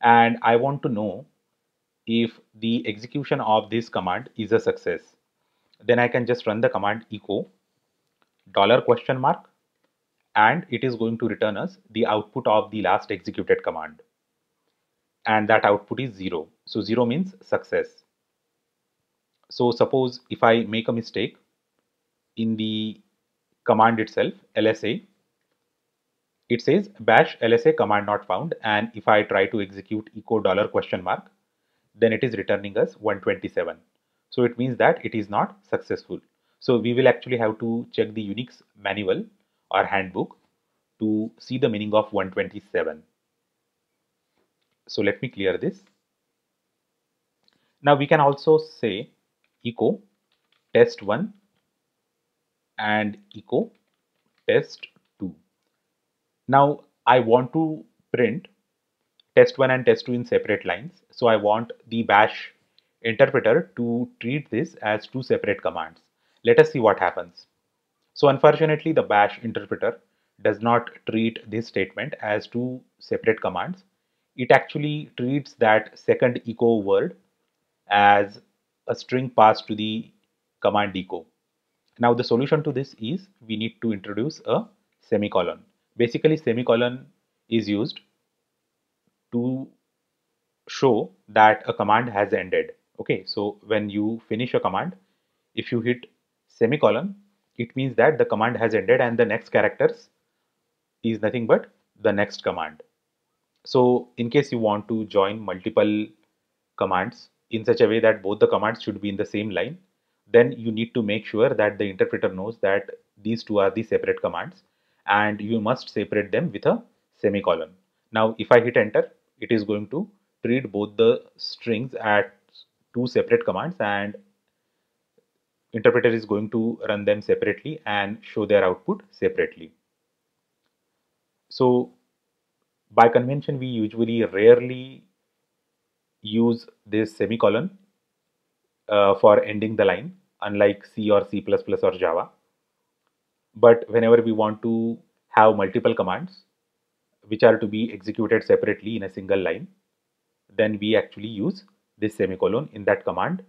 [SPEAKER 1] and I want to know if the execution of this command is a success. Then I can just run the command echo $, and it is going to return us the output of the last executed command, and that output is 0. So 0 means success. So suppose if I make a mistake in the command itself, lsa, it says bash lsa command not found, and if I try to execute echo $, then it is returning us 127. So it means that it is not successful. So we will actually have to check the Unix manual or handbook to see the meaning of 127. So let me clear this. Now we can also say echo test1 and echo test2. Now I want to print test1 and test2 in separate lines. So I want the bash interpreter to treat this as two separate commands. Let us see what happens. So unfortunately, the bash interpreter does not treat this statement as two separate commands. It actually treats that second echo word as a string passed to the command echo. Now the solution to this is we need to introduce a semicolon. Basically, semicolon is used to show that a command has ended. Okay, so when you finish a command, if you hit semicolon, it means that the command has ended and the next characters is nothing but the next command. So in case you want to join multiple commands in such a way that both the commands should be in the same line, then you need to make sure that the interpreter knows that these two are the separate commands, and you must separate them with a semicolon. Now if I hit enter, it is going to treat both the strings as two separate commands, and interpreter is going to run them separately and show their output separately. So by convention, we usually rarely use this semicolon for ending the line, unlike C or C++ or Java. But whenever we want to have multiple commands which are to be executed separately in a single line, then we actually use this semicolon in that command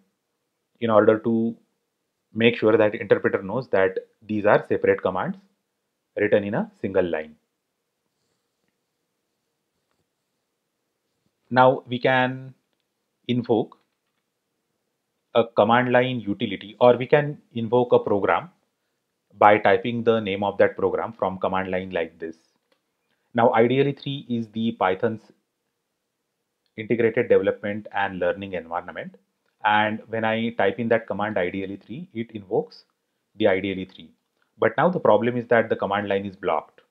[SPEAKER 1] in order to make sure that interpreter knows that these are separate commands written in a single line. Now we can invoke a command line utility, or we can invoke a program by typing the name of that program from command line like this. Now IDLE3 is the Python's integrated development and learning environment, and when I type in that command IDLE3, it invokes the IDLE3. But now the problem is that the command line is blocked.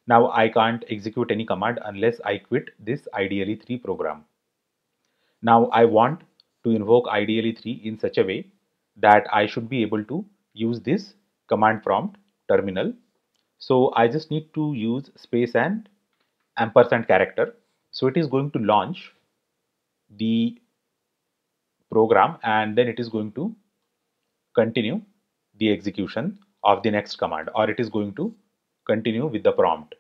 [SPEAKER 1] Now I can't execute any command unless I quit this IDLE3 program. Now I want to invoke IDLE3 in such a way that I should be able to use this command prompt terminal. So I just need to use space and ampersand character. So it is going to launch the program, and then it is going to continue the execution of the next command, or it is going to continue with the prompt.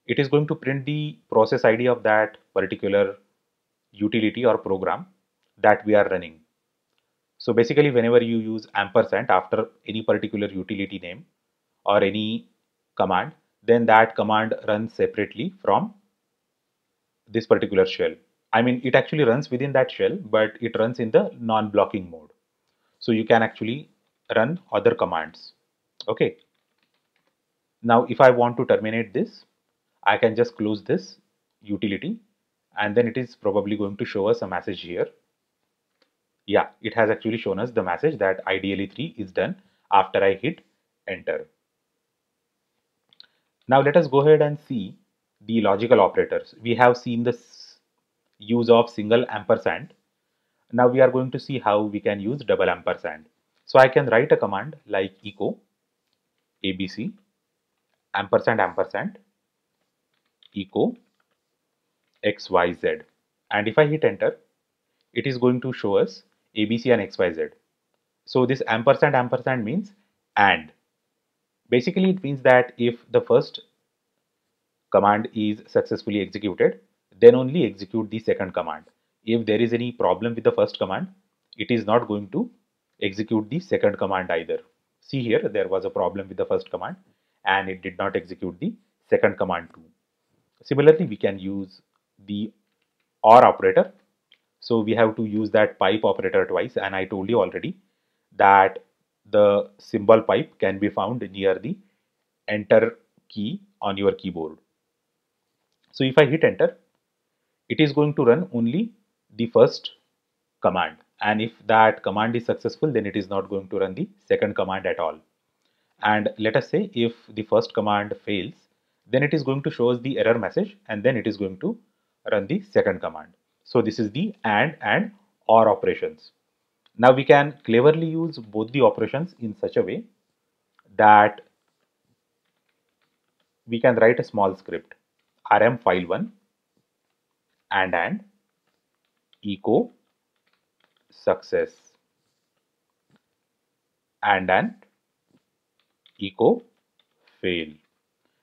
[SPEAKER 1] It is going to print the process ID of that particular utility or program that we are running. So basically, whenever you use ampersand after any particular utility name or any command, then that command runs separately from this particular shell. I mean, it actually runs within that shell, but it runs in the non-blocking mode. So you can actually run other commands. Okay. Now if I want to terminate this, I can just close this utility, and then it is probably going to show us a message here. Yeah, it has actually shown us the message that IDLE3 is done after I hit enter. Now let us go ahead and see the logical operators. We have seen the use of single ampersand. Now we are going to see how we can use double ampersand. So I can write a command like echo abc ampersand ampersand echo xyz, and if I hit enter, it is going to show us abc and xyz. So this ampersand ampersand means and. Basically it means that if the first command is successfully executed, then only execute the second command. If there is any problem with the first command, it is not going to execute the second command either. See here, there was a problem with the first command and it did not execute the second command too. Similarly, we can use the OR operator. So we have to use that pipe operator twice, and I told you already that the symbol pipe can be found near the enter key on your keyboard. So if I hit enter, it is going to run only the first command, and if that command is successful, then it is not going to run the second command at all. And let us say if the first command fails, then it is going to show us the error message, and then it is going to run the second command. So this is the and or operations. Now we can cleverly use both the operations in such a way that we can write a small script rm file1 and echo success and echo fail,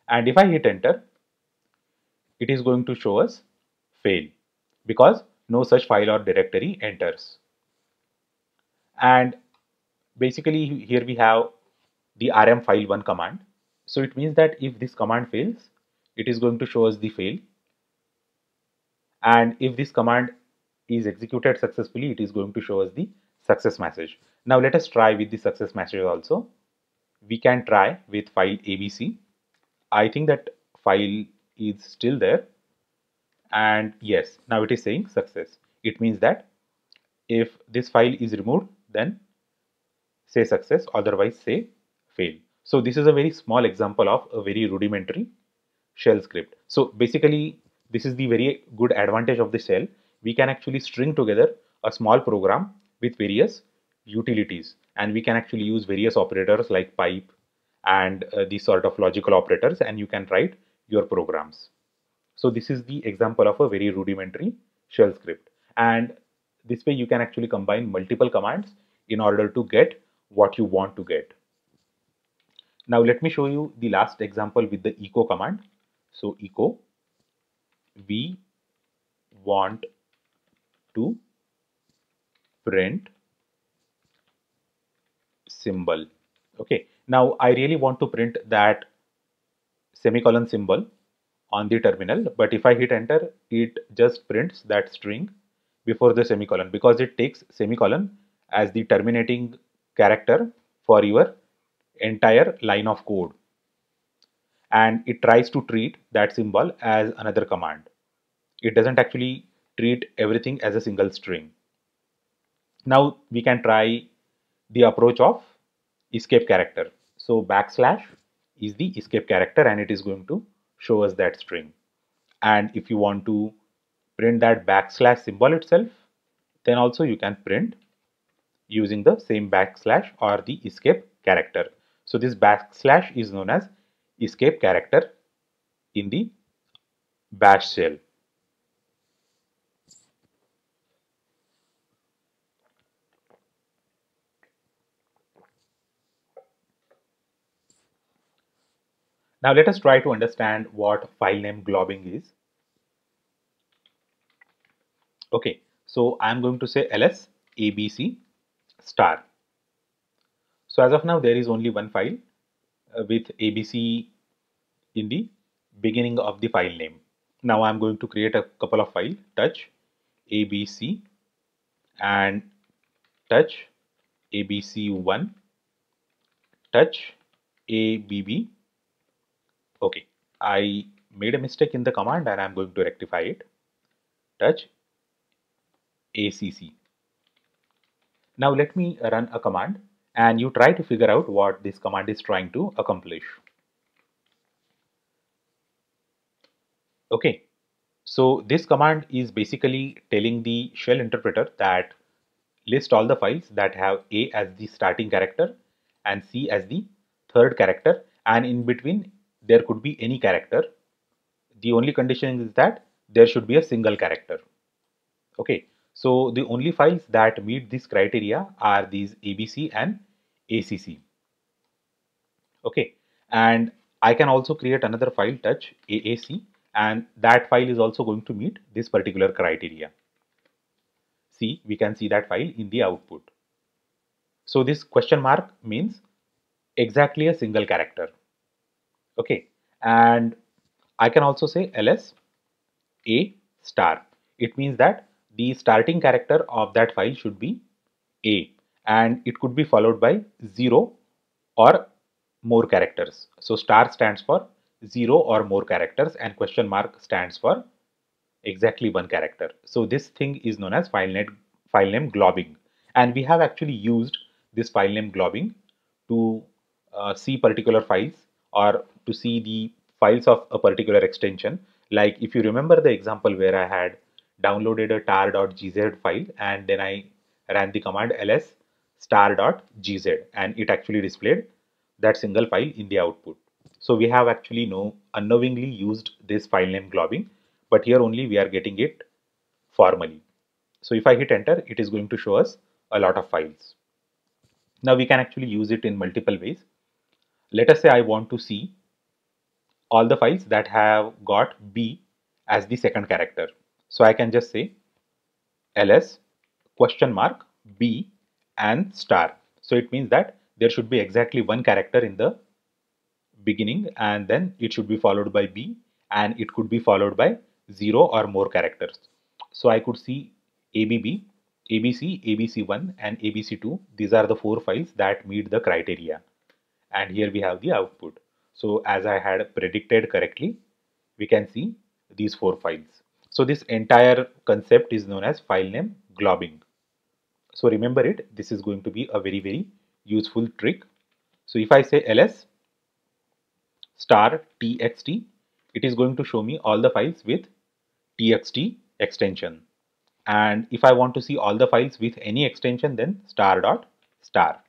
[SPEAKER 1] and if I hit enter, it is going to show us fail because no such file or directory enters. And basically here we have the rm file1 command. So it means that if this command fails, it is going to show us the fail, and if this command is executed successfully, it is going to show us the success message. Now let us try with the success message also. We can try with file abc. I think that file is still there, and yes, now it is saying success. It means that if this file is removed, then say success, otherwise say fail. So this is a very small example of a very rudimentary shell script. So basically this is the very good advantage of the shell. We can actually string together a small program with various utilities, and we can actually use various operators like pipe and these sort of logical operators, and you can write your programs. So this is the example of a very rudimentary shell script, and this way you can actually combine multiple commands in order to get what you want to get. Now let me show you the last example with the echo command. So echo, we want to print symbol. Okay, now I really want to print that semicolon symbol on the terminal, but if I hit enter, it just prints that string before the semicolon because it takes semicolon as the terminating character for your entire line of code, and it tries to treat that symbol as another command. It doesn't actually treat everything as a single string. Now we can try the approach of escape character. So backslash is the escape character, and it is going to show us that string. And if you want to print that backslash symbol itself, then also you can print using the same backslash or the escape character. So this backslash is known as escape character in the bash shell. Now let us try to understand what file name globbing is. Okay, so I'm going to say ls abc star. So as of now, there is only one file with abc in the beginning of the file name. Now I'm going to create a couple of files, touch abc and touch abc1, touch abb Okay, I made a mistake in the command and I'm going to rectify it. Touch ACC. Now let me run a command and you try to figure out what this command is trying to accomplish. Okay, so this command is basically telling the shell interpreter that list all the files that have A as the starting character and C as the third character, and in between there could be any character. The only condition is that there should be a single character. Okay, so the only files that meet this criteria are these ABC and ACC. Okay, and I can also create another file touch AAC, and that file is also going to meet this particular criteria. See, we can see that file in the output. So this question mark means exactly a single character. Okay, and I can also say ls a star. It means that the starting character of that file should be a, and it could be followed by 0 or more characters. So star stands for 0 or more characters and question mark stands for exactly one character. So this thing is known as file name globbing, and we have actually used this file name globbing to see particular files or to see the files of a particular extension. Like if you remember the example where I had downloaded a tar.gz file and then I ran the command ls star.gz and it actually displayed that single file in the output. So we have actually unknowingly used this file name globbing, but here only we are getting it formally. So if I hit enter, it is going to show us a lot of files. Now we can actually use it in multiple ways. Let us say I want to see all the files that have got B as the second character. So I can just say ls question mark B and star. So it means that there should be exactly one character in the beginning and then it should be followed by B and it could be followed by 0 or more characters. So I could see ABB, ABC, ABC1 and ABC2. These are the 4 files that meet the criteria. And here we have the output. So as I had predicted correctly, we can see these 4 files. So this entire concept is known as file name globbing. So remember it, this is going to be a very useful trick. So if I say ls star txt, it is going to show me all the files with txt extension. And if I want to see all the files with any extension, then star dot star.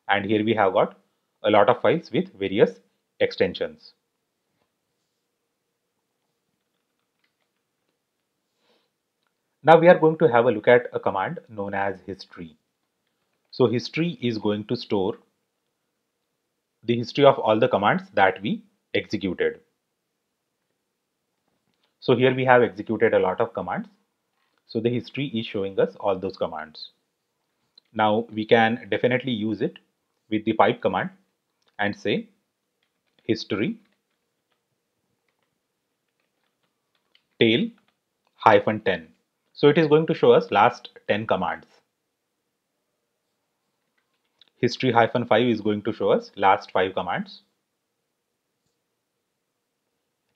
[SPEAKER 1] And here we have got a lot of files with various extensions. Now we are going to have a look at a command known as history. So history is going to store the history of all the commands that we executed. So here we have executed a lot of commands. So the history is showing us all those commands. Now we can definitely use it with the pipe command and say history tail hyphen 10. So it is going to show us last 10 commands. History hyphen 5 is going to show us last 5 commands.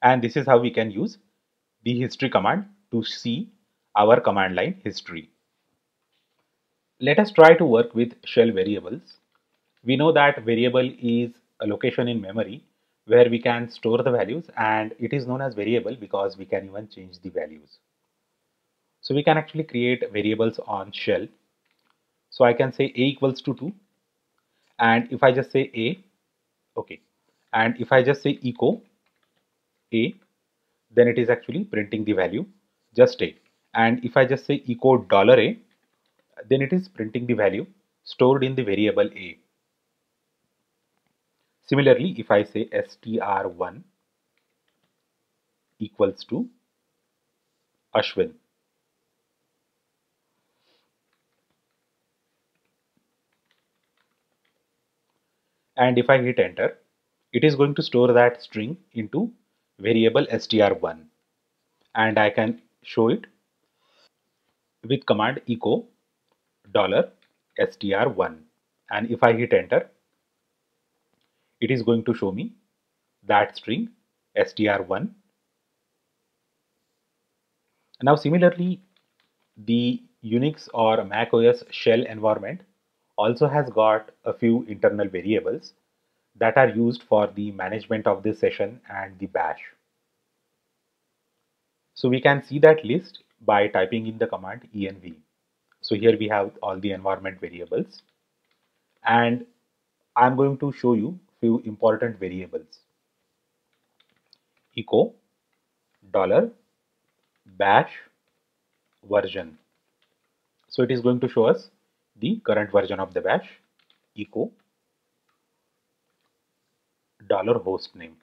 [SPEAKER 1] And this is how we can use the history command to see our command line history. Let us try to work with shell variables. We know that variable is a location in memory where we can store the values, and it is known as variable because we can even change the values. So we can actually create variables on shell. So I can say a equals to 2, and if I just say a, okay, and if I just say echo a, then it is actually printing the value just a. And if I just say echo $a, then it is printing the value stored in the variable a. Similarly, if I say str1 equals to Ashwin, and if I hit enter, it is going to store that string into variable str1, and I can show it with command echo $str1, and if I hit enter, it is going to show me that string str1. Now similarly, the Unix or Mac OS shell environment also has got a few internal variables that are used for the management of this session and the bash. So we can see that list by typing in the command env. So here we have all the environment variables, and I'm going to show you few important variables. Echo dollar bash version. So it is going to show us the current version of the bash. Echo dollar host name.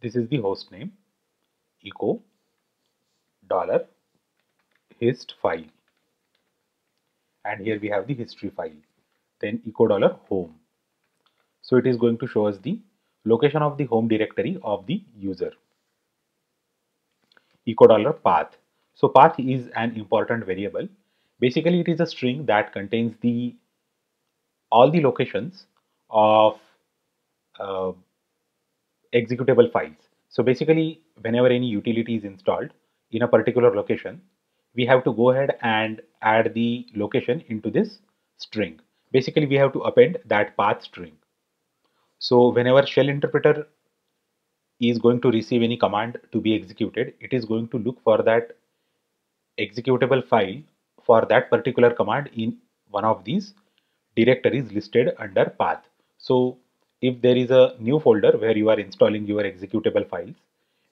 [SPEAKER 1] This is the host name. Echo dollar hist file, and here we have the history file. Then echo dollar home. So it is going to show us the location of the home directory of the user. Echo dollar path. So path is an important variable. Basically, it is a string that contains the all the locations of uh, executable files. So basically, whenever any utility is installed in a particular location, we have to go ahead and add the location into this string. Basically, we have to append that path string. So whenever shell interpreter is going to receive any command to be executed, it is going to look for that executable file for that particular command in one of these directories listed under path. So if there is a new folder where you are installing your executable files,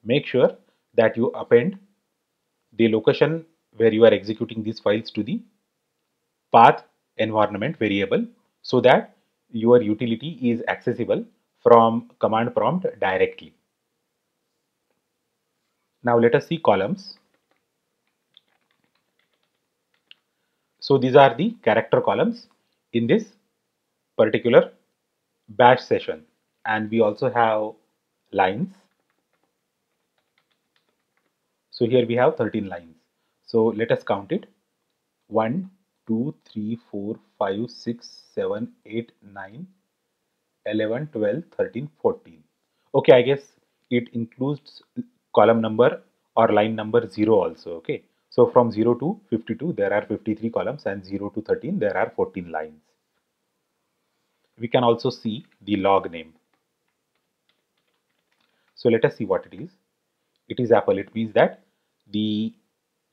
[SPEAKER 1] make sure that you append the location where you are executing these files to the path environment variable so that your utility is accessible from command prompt directly. Now let us see columns. So these are the character columns in this particular bash session, and we also have lines. So here we have 13 lines. So let us count it. 1, 2, 3, 4, 5, 6, 7, 8, 9, 11, 12, 13, 14. Okay, I guess it includes column number or line number 0 also. Okay, so from 0 to 52 there are 53 columns, and 0 to 13 there are 14 lines. We can also see the log name. So let us see what it is. It is Apple. It means that the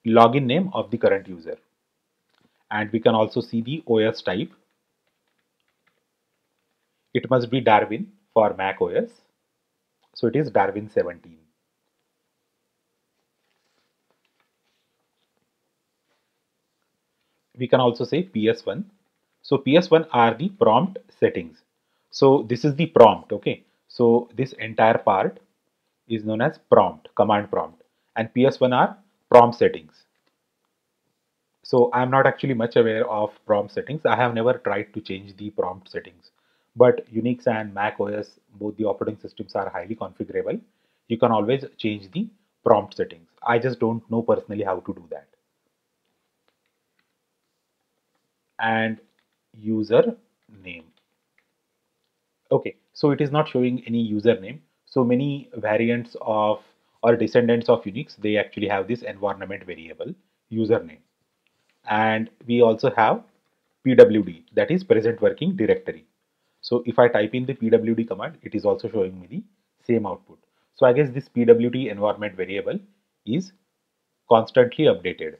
[SPEAKER 1] login name of the current user. And we can also see the OS type. It must be Darwin for Mac OS. So it is Darwin 17. We can also say PS1. So PS1 are the prompt settings. So this is the prompt. Okay. So this entire part is known as prompt, command prompt, and PS1 are prompt settings. So I'm not actually much aware of prompt settings. I have never tried to change the prompt settings. But Unix and Mac OS, both the operating systems are highly configurable. You can always change the prompt settings. I just don't know personally how to do that. And user name. Okay, so it is not showing any username. So many variants of or descendants of Unix, they actually have this environment variable username. And we also have pwd, that is present working directory. So if I type in the pwd command, it is also showing me the same output. So I guess this pwd environment variable is constantly updated.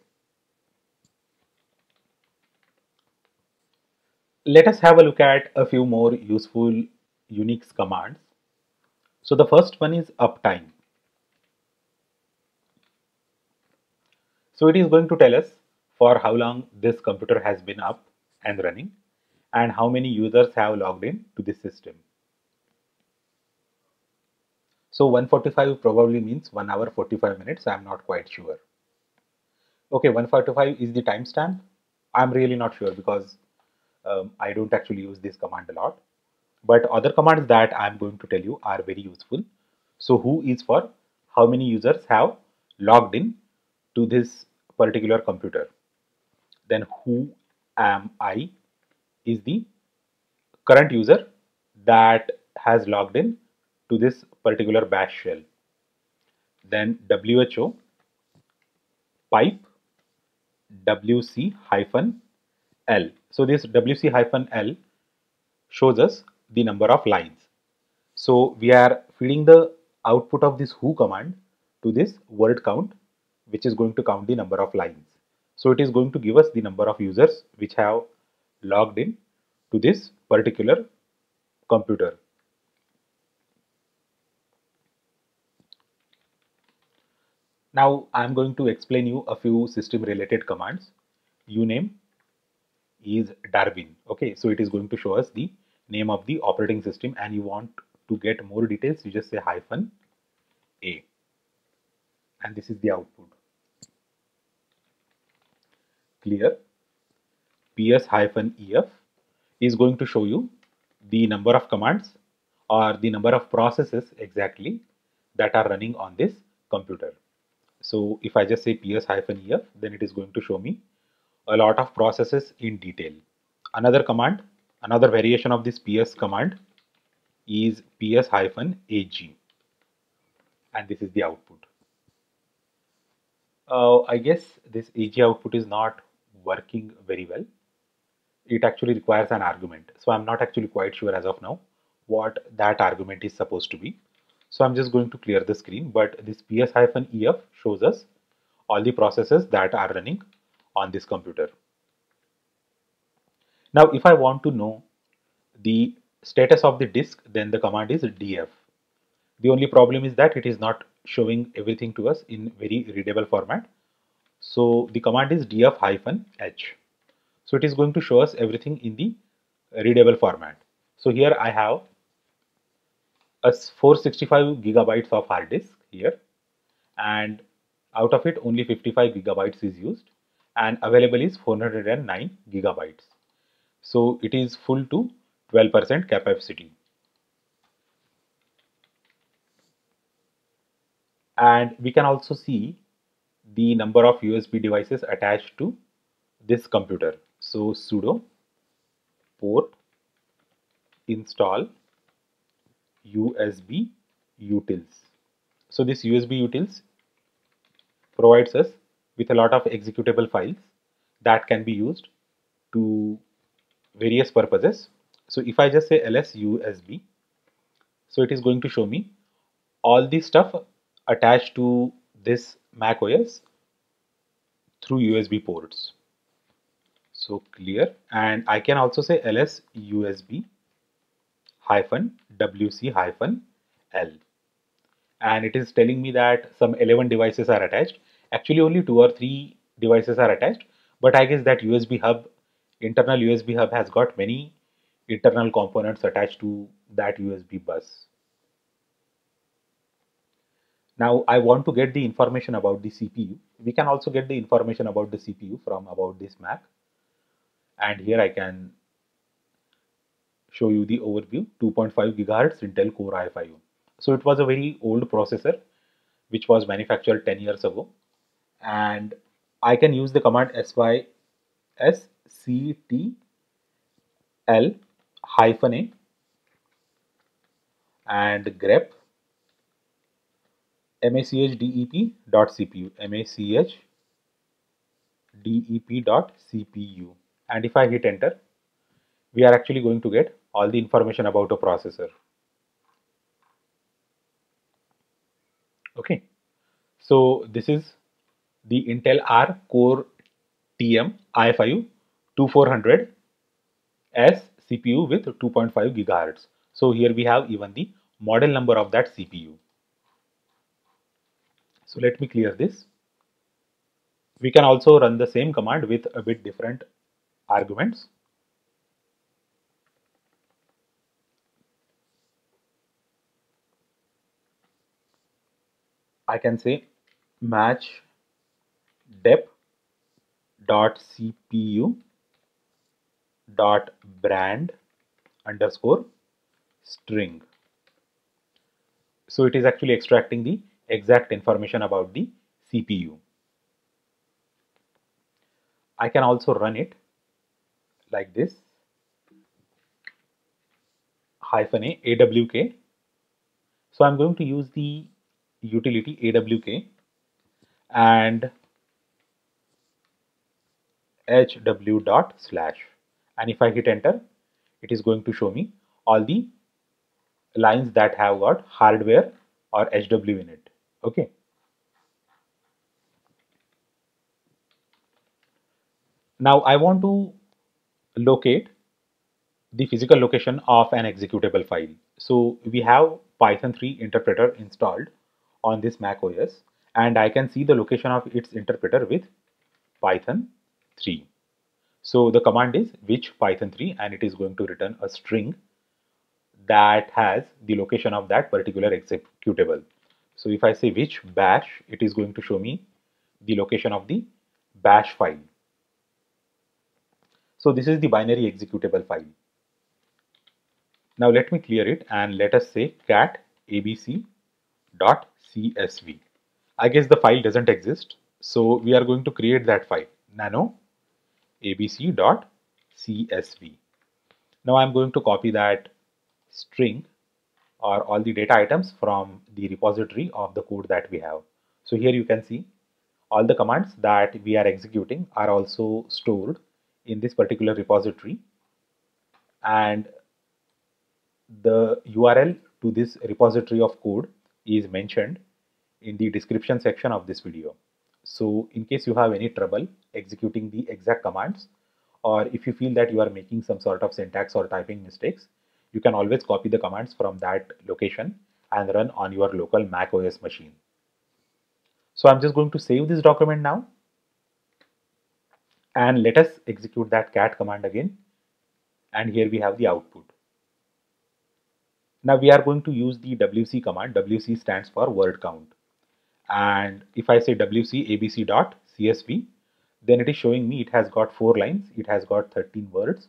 [SPEAKER 1] Let us have a look at a few more useful Unix commands. So the first one is uptime. So it is going to tell us for how long this computer has been up and running and how many users have logged in to this system. So 145 probably means 1 hour 45 minutes. I'm not quite sure. Okay, 145 is the timestamp. I'm really not sure because I don't actually use this command a lot. But other commands that I'm going to tell you are very useful. So who is for how many users have logged in to this particular computer. Then who am I is the current user that has logged in to this particular bash shell. Then who pipe wc-l. So this wc-l shows us the number of lines. So we are feeding the output of this who command to this word count, which is going to count the number of lines. So it is going to give us the number of users which have logged in to this particular computer. Now I'm going to explain you a few system related commands. Uname is Darwin. Okay, so it is going to show us the name of the operating system, and you want to get more details, you just say -a, and this is the output. Clear. ps-ef is going to show you the number of commands or the number of processes exactly that are running on this computer. So if I just say ps-ef, then it is going to show me a lot of processes in detail. Another command, another variation of this ps command is ps-ag, and this is the output. I guess this ag output is not working very well. It actually requires an argument. So I'm not actually quite sure as of now what that argument is supposed to be. So I'm just going to clear the screen, but this ps-ef shows us all the processes that are running on this computer. Now, if I want to know the status of the disk, then the command is df. The only problem is that it is not showing everything to us in very readable format. So the command is df-h. So it is going to show us everything in the readable format. So here I have a 465 gigabytes of hard disk here, and out of it only 55 gigabytes is used, and available is 409 gigabytes. So it is full to 12% capacity. And we can also see the number of USB devices attached to this computer. So sudo port install USB utils. So this USB utils provides us with a lot of executable files that can be used to various purposes. So if I just say ls USB, so it is going to show me all the stuff attached to this Mac OS through USB ports. So clear. And I can also say ls USB -wc -l, and it is telling me that some 11 devices are attached. Actually only 2 or 3 devices are attached, but I guess that USB hub, internal USB hub, has got many internal components attached to that USB bus. Now I want to get the information about the CPU. We can also get the information about the CPU from about this Mac, and here I can show you the overview. 2.5 gigahertz Intel Core i5. So it was a very old processor which was manufactured 10 years ago, and I can use the command sysctl -a and grep machdep.cpu, machdep.cpu, and if I hit enter, we are actually going to get all the information about a processor. Okay, so this is the Intel R Core TM i5 2400S CPU with 2.5 gigahertz. So here we have even the model number of that CPU. So let me clear this. We can also run the same command with a bit different arguments. I can say match dep.cpu brand underscore string. So it is actually extracting the exact information about the CPU. I can also run it like this. hyphen a awk. So I'm going to use the utility awk and hw dot slash, and if I hit enter, it is going to show me all the lines that have got hardware or HW in it. Okay. Now I want to locate the physical location of an executable file. So we have Python 3 interpreter installed on this Mac OS, and I can see the location of its interpreter with Python 3. So the command is which Python 3, and it is going to return a string that has the location of that particular executable. So if I say which bash, it is going to show me the location of the bash file. So this is the binary executable file. Now let me clear it and let us say cat abc.csv. I guess the file doesn't exist, so we are going to create that file, nano abc.csv. Now I'm going to copy that string or all the data items from the repository of the code that we have. So here you can see all the commands that we are executing are also stored in this particular repository, and the URL to this repository of code is mentioned in the description section of this video. So in case you have any trouble executing the exact commands, or if you feel that you are making some sort of syntax or typing mistakes, you can always copy the commands from that location and run on your local Mac OS machine. So I'm just going to save this document now, and let us execute that cat command again, and here we have the output. Now we are going to use the wc command. Wc stands for word count, and if I say wc abc.csv, then it is showing me it has got 4 lines, it has got 13 words,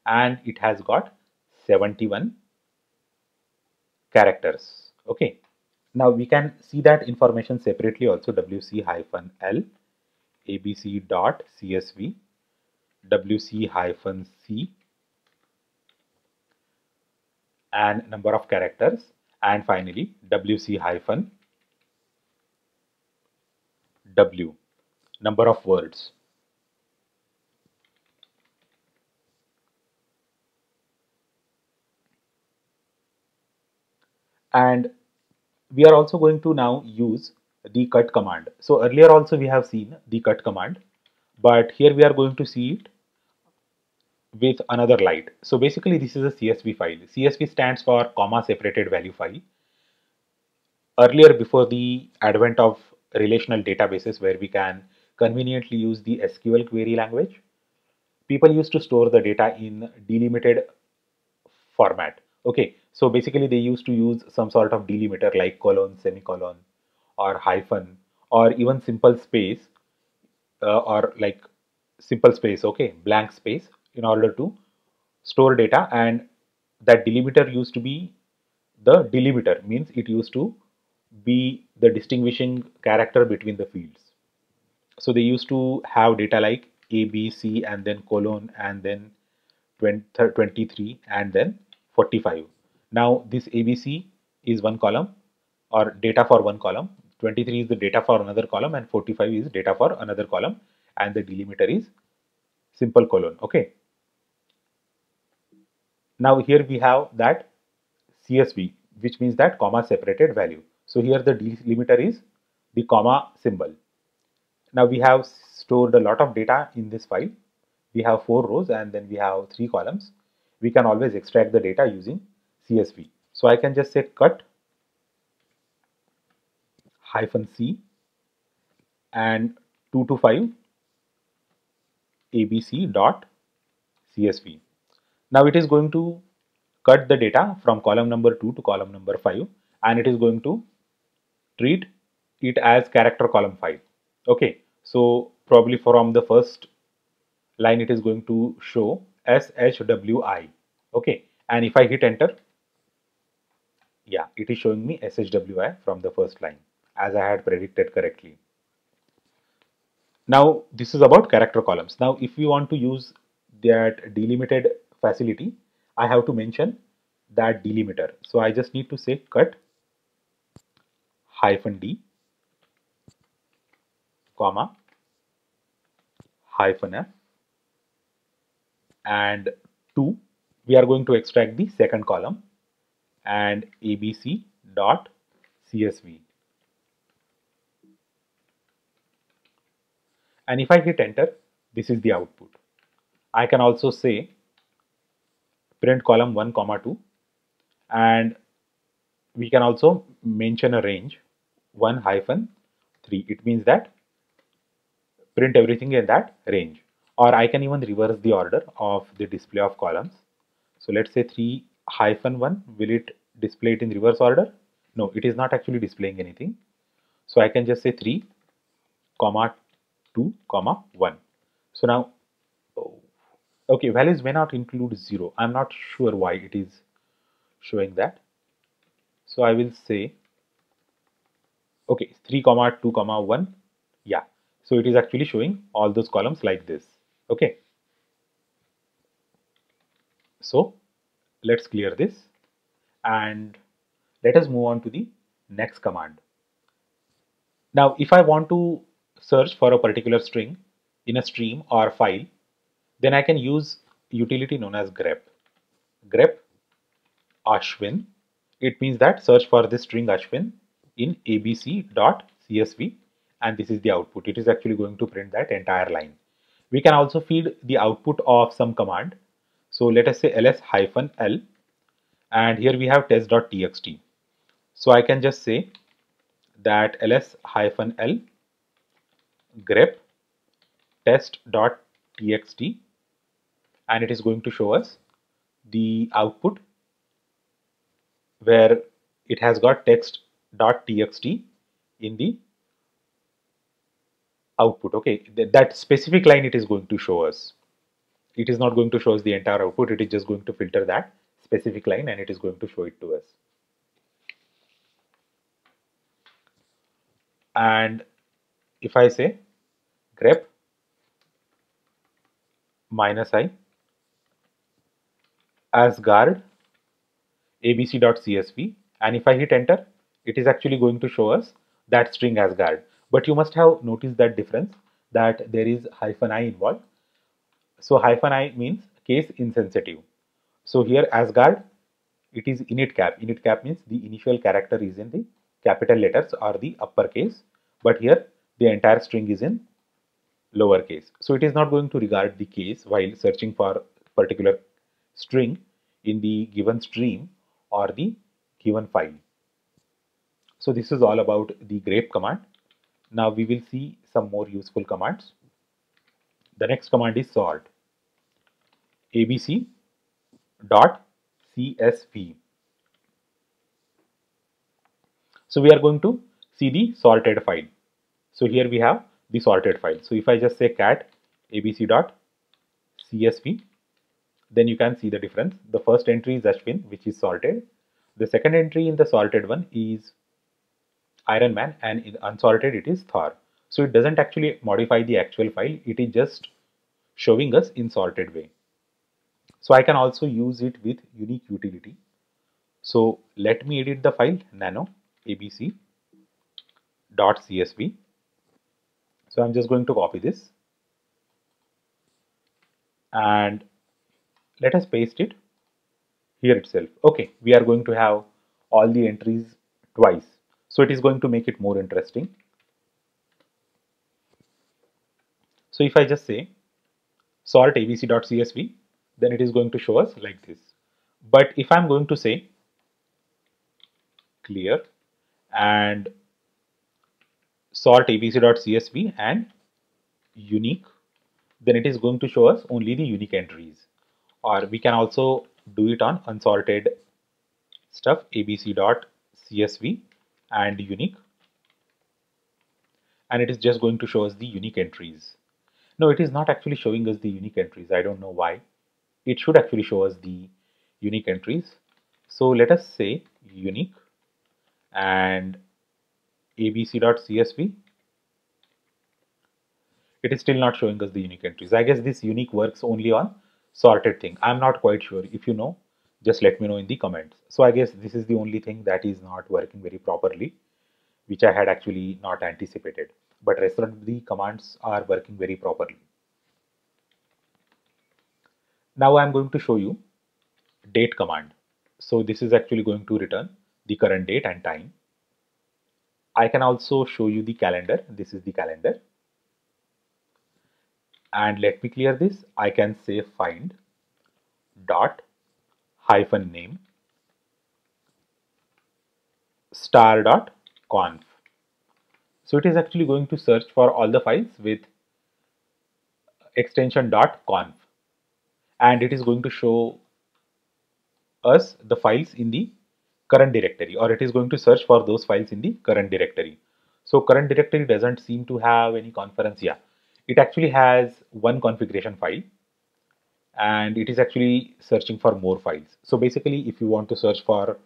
[SPEAKER 1] and it has got 71 characters. Okay, now we can see that information separately also. wc-l abc.csv, wc-c, and number of characters, and finally wc-w, number of words. And we are also going to now use the cut command. So earlier also we have seen the cut command, but here we are going to see it with another light. So basically this is a CSV file. CSV stands for comma separated value file. Earlier, before the advent of relational databases where we can conveniently use the SQL query language, people used to store the data in delimited format. Okay, so basically they used to use some sort of delimiter like colon, semicolon, or hyphen, or even simple space, or like simple space, okay, blank space, in order to store data. And that delimiter used to be the delimiter, means it used to be the distinguishing character between the fields. So they used to have data like A, B, C, and then colon, and then 23, and then 45. Now this ABC is one column or data for one column, 23 is the data for another column, and 45 is data for another column, and the delimiter is simple colon. Okay. Now here we have that CSV, which means that comma separated value. So here the delimiter is the comma symbol. Now we have stored a lot of data in this file. We have 4 rows and then we have 3 columns. We can always extract the data using CSV. So I can just say cut -c and 2 to 5 abc.csv. Now it is going to cut the data from column number 2 to column number 5, and it is going to treat it as character column 5. Okay, so probably from the first line it is going to show SHWI. Okay, and if I hit enter, yeah, it is showing me SHWI from the first line as I had predicted correctly. Now this is about character columns. Now if we want to use that delimited facility, I have to mention that delimiter. So I just need to say cut -d, comma, -f, and 2, we are going to extract the second column, and abc dot csv. And if I hit enter, this is the output. I can also say print column 1 comma 2, and we can also mention a range 1 hyphen 3. It means that print everything in that range. Or I can even reverse the order of the display of columns. So let's say 3 hyphen 1, will it display it in reverse order? No, it is not actually displaying anything. So I can just say 3 comma 2 comma 1. So now, okay, values may not include 0. I'm not sure why it is showing that. So I will say, okay, 3 comma 2 comma 1. Yeah, so it is actually showing all those columns like this. Okay, so let's clear this and let us move on to the next command. Now, if I want to search for a particular string in a stream or file, then I can use utility known as grep. Grep Ashwin. It means that search for this string Ashwin in abc.csv, and this is the output. It is actually going to print that entire line. We can also feed the output of some command. So let us say ls-l, and here we have test.txt. So I can just say that ls-l grep test.txt, and it is going to show us the output where it has got text.txt in the output. Okay, that specific line it is going to show us. It is not going to show us the entire output. It is just going to filter that specific line and it is going to show it to us. And if I say grep -i asgard abc.csv, and if I hit enter, it is actually going to show us that string asgard. But you must have noticed that difference, that there is -i involved. So -i means case insensitive. So here asgard, it is init cap. Init cap means the initial character is in the capital letters or the uppercase, but here the entire string is in lowercase. So it is not going to regard the case while searching for particular string in the given stream or the given file. So this is all about the grep command. Now we will see some more useful commands. The next command is sort. abc dot csv. So we are going to see the sorted file. So here we have the sorted file. So if I just say cat abc.csv, then you can see the difference. The first entry is Ashwin, which is sorted. The second entry in the sorted one is Iron Man, and in unsorted it is Thor. So it doesn't actually modify the actual file. It is just showing us in sorted way. So I can also use it with unique utility. So let me edit the file nano abc.csv. So I'm just going to copy this and let us paste it here itself. Okay, we are going to have all the entries twice. So it is going to make it more interesting. So if I just say sort abc.csv, then it is going to show us like this. But if I'm going to say clear and sort abc.csv and unique, then it is going to show us only the unique entries. Or we can also do it on unsorted stuff, abc.csv and unique, and it is just going to show us the unique entries. No, it is not actually showing us the unique entries. I don't know why. It should actually show us the unique entries. So let us say unique and abc.csv. It is still not showing us the unique entries. I guess this unique works only on sorted thing. I'm not quite sure. If you know, just let me know in the comments. So I guess this is the only thing that is not working very properly, which I had actually not anticipated. But rest of the commands are working very properly. Now I'm going to show you date command. So this is actually going to return the current date and time. I can also show you the calendar. This is the calendar. And let me clear this. I can say find dot hyphen name star dot conf. So it is actually going to search for all the files with extension dot conf, and it is going to show us the files in the current directory, or it is going to search for those files in the current directory. So current directory doesn't seem to have any conference. Yeah, it actually has one configuration file, and it is actually searching for more files. So basically, if you want to search for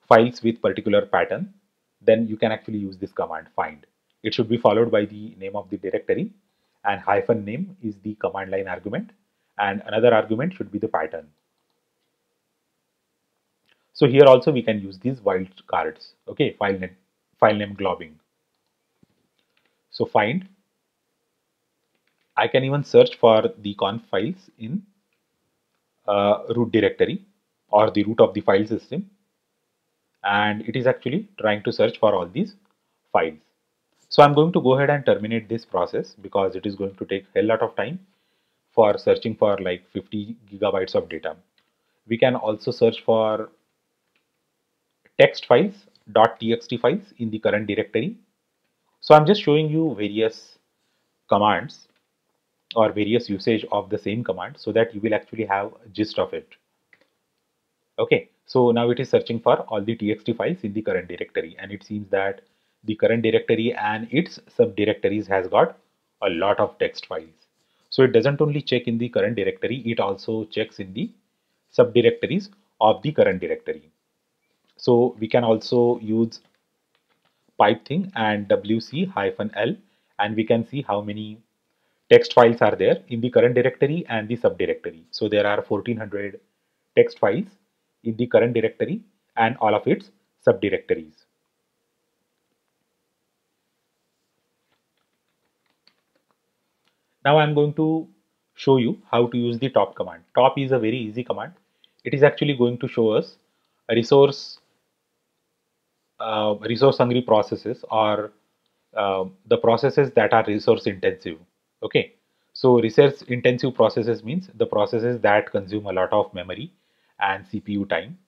[SPEAKER 1] files with particular pattern, then you can actually use this command find. It should be followed by the name of the directory, and hyphen name is the command line argument, and another argument should be the pattern. So here also we can use these wildcards. Okay, file name globbing. So find. I can even search for the conf files in root directory or the root of the file system, and it is actually trying to search for all these files. So I'm going to go ahead and terminate this process because it is going to take a lot of time for searching for like 50 gigabytes of data. We can also search for text files, .txt files in the current directory. So I'm just showing you various commands or various usage of the same command so that you will actually have a gist of it. Okay, so now it is searching for all the txt files in the current directory, and it seems that the current directory and its subdirectories has got a lot of text files. So it doesn't only check in the current directory, it also checks in the subdirectories of the current directory. So we can also use pipe thing and wc-l, and we can see how many text files are there in the current directory and the subdirectory. So there are 1400 text files in the current directory and all of its subdirectories. Now I'm going to show you how to use the top command. Top is a very easy command. It is actually going to show us a resource hungry processes, or the processes that are resource intensive. Okay, so resource intensive processes means the processes that consume a lot of memory and CPU time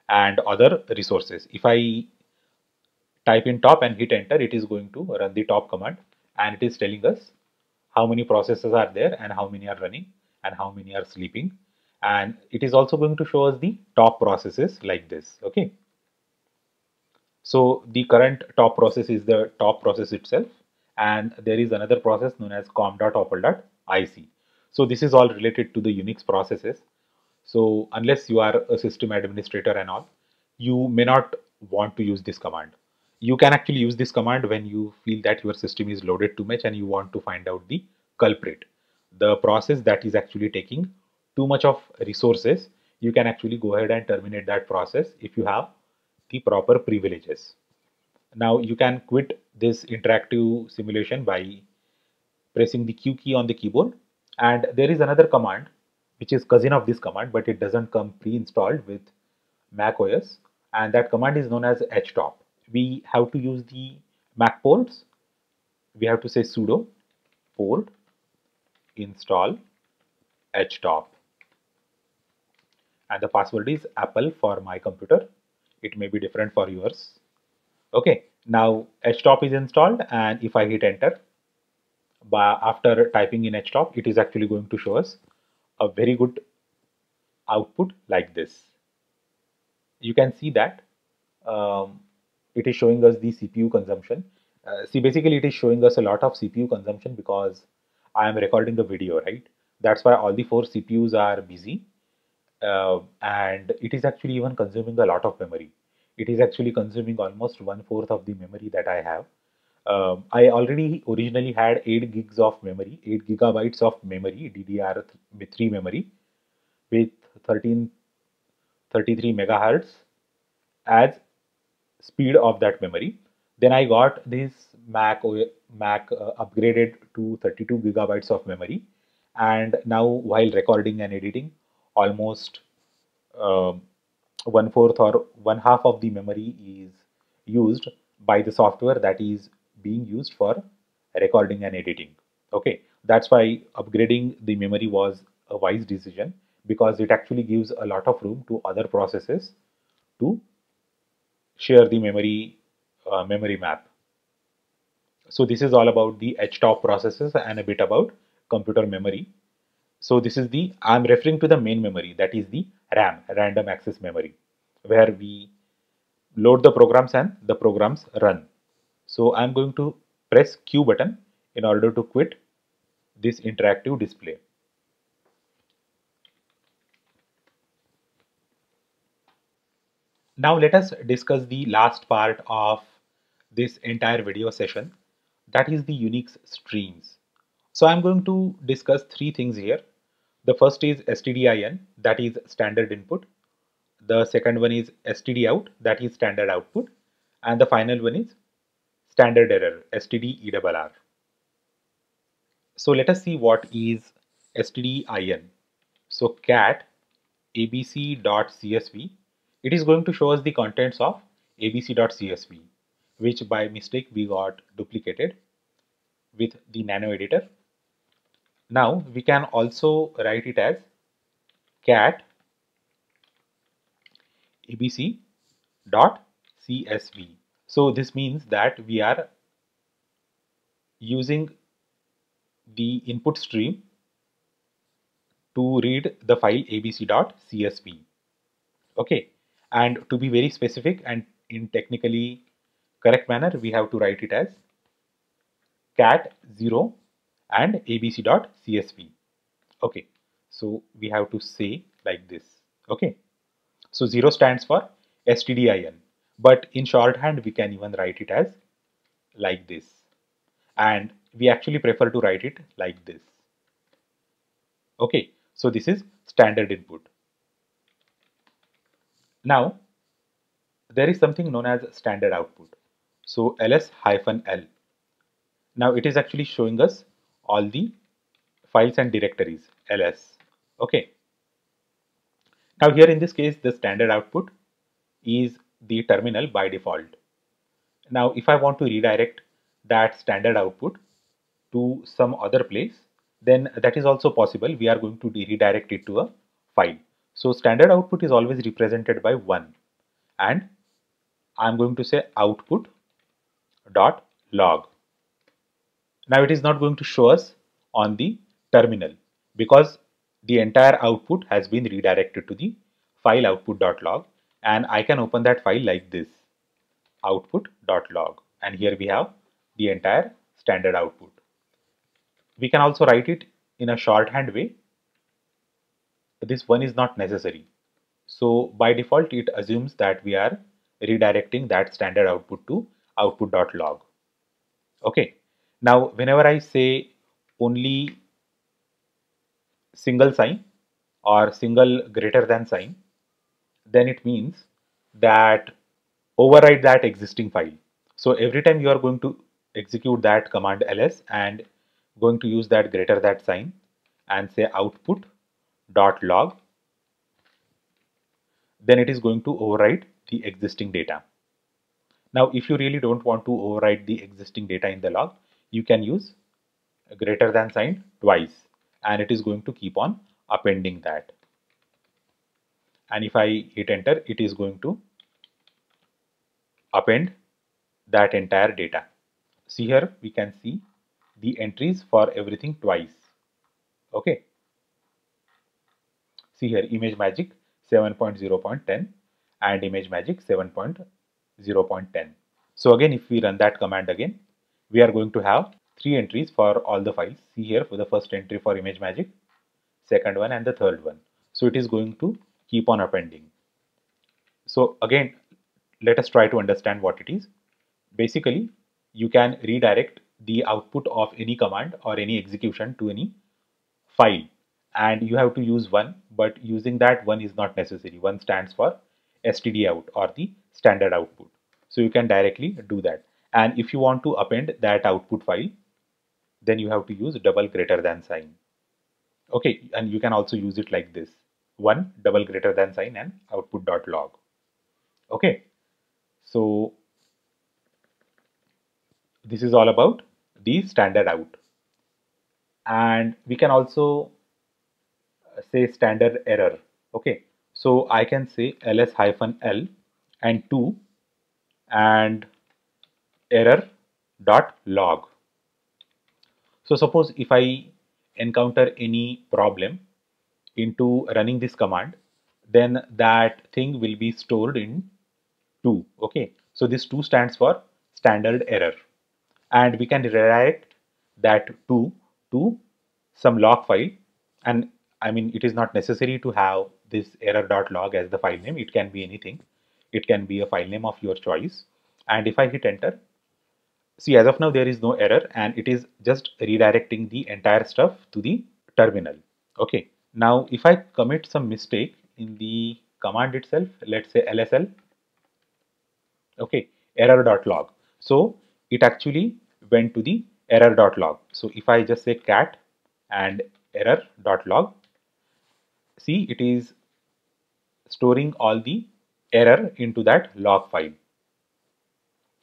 [SPEAKER 1] and other resources. If I type in top and hit enter, it is going to run the top command, and it is telling us how many processes are there and how many are running and how many are sleeping, and it is also going to show us the top processes like this. Okay, so the current top process is the top process itself, and there is another process known as com.opl.ic. So this is all related to the Unix processes. So unless you are a system administrator and all, you may not want to use this command. You can actually use this command when you feel that your system is loaded too much and you want to find out the culprit, the process that is actually taking too much of resources. You can actually go ahead and terminate that process if you have the proper privileges. Now you can quit this interactive simulation by pressing the Q key on the keyboard. And there is another command which is cousin of this command, but it doesn't come pre-installed with Mac OS, and that command is known as htop. We have to use the Mac ports. We have to say sudo port install htop, and the password is Apple for my computer. It may be different for yours. Okay, now htop is installed, and if I hit enter, after typing in htop, it is actually going to show us a very good output like this. You can see that it is showing us the CPU consumption. See, basically it is showing us a lot of CPU consumption because I am recording a video, right? That's why all the 4 CPUs are busy, and it is actually even consuming a lot of memory. It is actually consuming almost 1/4 of the memory that I have. I already originally had 8 gigs of memory, 8 gigabytes of memory, DDR3 memory with 13 33 megahertz as speed of that memory. Then I got this Mac upgraded to 32 gigabytes of memory, and now while recording and editing, almost um one fourth or one half of the memory is used by the software that is being used for recording and editing. Okay, that's why upgrading the memory was a wise decision, because it actually gives a lot of room to other processes to share the memory map. So this is all about the HTOP processes and a bit about computer memory. So this is the, I'm referring to the main memory, that is the RAM, random access memory, where we load the programs and the programs run. So I'm going to press Q button in order to quit this interactive display. Now let us discuss the last part of this entire video session, that is the Unix streams. So I'm going to discuss three things here. The first is stdin, that is standard input. The second one is stdout, that is standard output. And the final one is standard error, stderr. So let us see what is stdin. So cat abc.csv, it is going to show us the contents of abc.csv, which by mistake we got duplicated with the nano editor. Now we can also write it as cat abc.csv. So this means that we are using the input stream to read the file abc.csv. Okay, and to be very specific and in technically correct manner, we have to write it as cat 0 and abc.csv. Okay, so we have to say like this. Okay, so 0 stands for stdin, but in shorthand we can even write it as like this, and we actually prefer to write it like this. Okay, so this is standard input. Now there is something known as standard output. So ls-l. Now it is actually showing us all the files and directories ls. Okay. Now here in this case, the standard output is the terminal by default. Now if I want to redirect that standard output to some other place, then that is also possible. We are going to redirect it to a file. So standard output is always represented by 1, and I'm going to say output dot log. Now it is not going to show us on the terminal because the entire output has been redirected to the file output.log, and I can open that file like this, output.log, and here we have the entire standard output. We can also write it in a shorthand way. This one is not necessary. So by default it assumes that we are redirecting that standard output to output.log. Okay. Now whenever I say only single sign or single greater than sign, then it means that override that existing file. So every time you are going to execute that command ls and going to use that greater that sign and say output dot log, then it is going to override the existing data. Now if you really don't want to override the existing data in the log, you can use a greater than sign twice, and it is going to keep on appending that. And if I hit enter, it is going to append that entire data. See here, we can see the entries for everything twice. Okay. See here, ImageMagick 7.0.10 and ImageMagick 7.0.10. So again, if we run that command again, we are going to have 3 entries for all the files. See here, for the first entry for ImageMagick, second one and the third one. So it is going to keep on appending. So again, let us try to understand what it is. Basically, you can redirect the output of any command or any execution to any file, and you have to use 1, but using that 1 is not necessary. 1 stands for std out, or the standard output. So you can directly do that. And if you want to append that output file, then you have to use double greater than sign. Okay, and you can also use it like this: 1 double greater than sign and output.log. Okay, so this is all about the standard out. And we can also say standard error. Okay, so I can say ls-l and 2 and error dot log. So suppose if I encounter any problem into running this command, then that thing will be stored in 2. Okay, so this 2 stands for standard error, and we can redirect that 2 to some log file. And I mean, it is not necessary to have this error.log as the file name. It can be anything. It can be a file name of your choice. And if I hit enter, see, as of now there is no error, and it is just redirecting the entire stuff to the terminal. Okay, now if I commit some mistake in the command itself, let's say lsl, okay, error.log. So it actually went to the error.log. So if I just say cat and error.log, see, it is storing all the error into that log file.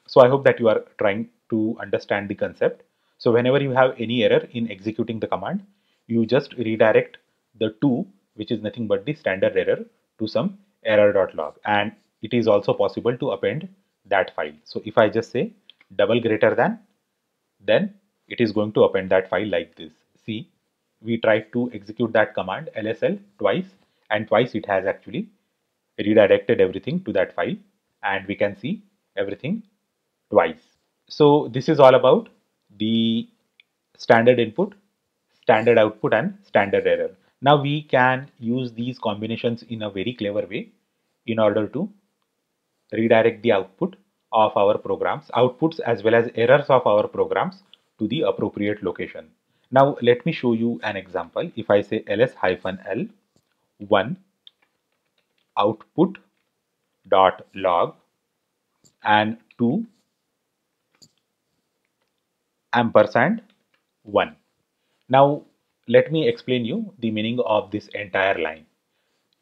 [SPEAKER 1] So I hope that you are trying to understand the concept. So whenever you have any error in executing the command, you just redirect the 2, which is nothing but the standard error, to some error.log. And it is also possible to append that file. So if I just say double greater than, then it is going to append that file like this. See, we tried to execute that command lsl twice, and twice it has actually redirected everything to that file, and we can see everything twice. So this is all about the standard input, standard output, and standard error. Now we can use these combinations in a very clever way in order to redirect the output of our programs, outputs as well as errors of our programs, to the appropriate location. Now let me show you an example. If I say ls-l 1 output dot log and 2 ampersand 1. Now let me explain you the meaning of this entire line.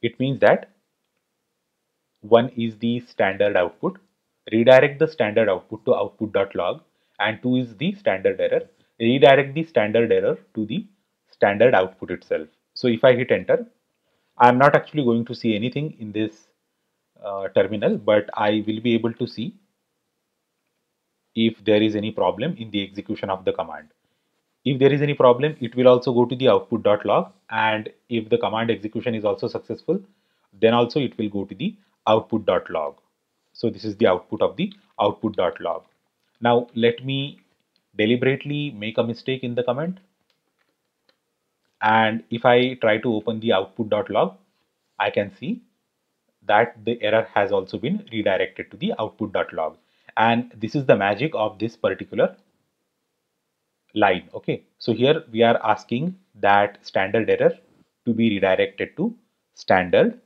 [SPEAKER 1] It means that 1 is the standard output, redirect the standard output to output.log, and 2 is the standard error, redirect the standard error to the standard output itself. So if I hit enter, I am not actually going to see anything in this terminal, but I will be able to see if there is any problem in the execution of the command. If there is any problem, it will also go to the output.log, and if the command execution is also successful, then also it will go to the output.log. So this is the output of the output.log. Now let me deliberately make a mistake in the comment, and if I try to open the output.log, I can see that the error has also been redirected to the output.log. And this is the magic of this particular line. Okay, so here we are asking that standard error to be redirected to standard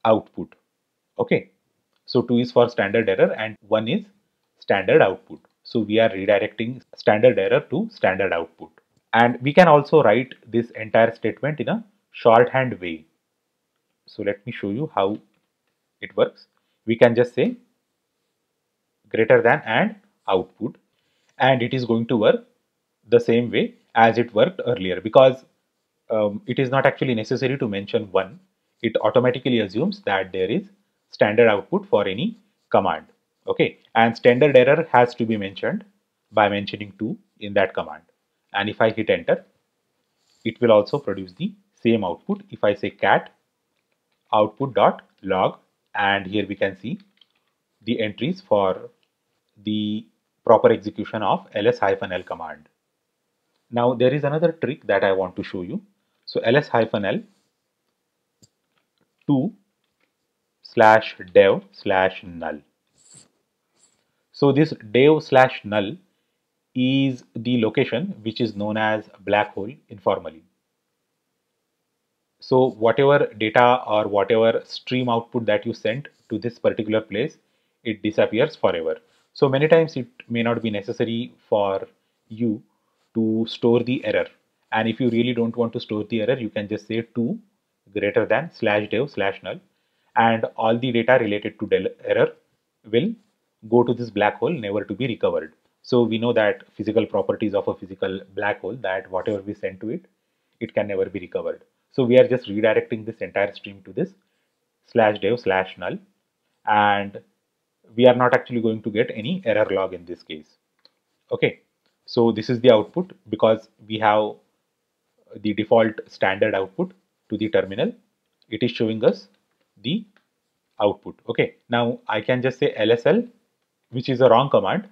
[SPEAKER 1] output. Okay, so 2 is for standard error and 1 is standard output. So we are redirecting standard error to standard output. And we can also write this entire statement in a shorthand way. So let me show you how it works. We can just say greater than and output, and it is going to work the same way as it worked earlier, because it is not actually necessary to mention 1. It automatically assumes that there is standard output for any command. Okay, and standard error has to be mentioned by mentioning 2 in that command. And if I hit enter, it will also produce the same output. If I say cat output.log, and here we can see the entries for the proper execution of ls-l command. Now there is another trick that I want to show you. So ls-l 2/dev/null. So this dev/null is the location which is known as black hole informally. So whatever data or whatever stream output that you sent to this particular place, it disappears forever. So many times it may not be necessary for you to store the error, and if you really don't want to store the error, you can just say to greater than /dev /null, and all the data related to del error will go to this black hole, never to be recovered. So we know that physical properties of a physical black hole, that whatever we send to it, it can never be recovered. So we are just redirecting this entire stream to this /dev /null, and we are not actually going to get any error log in this case. Okay, so this is the output because we have the default standard output to the terminal. It is showing us the output. Okay, now I can just say lsl, which is a wrong command,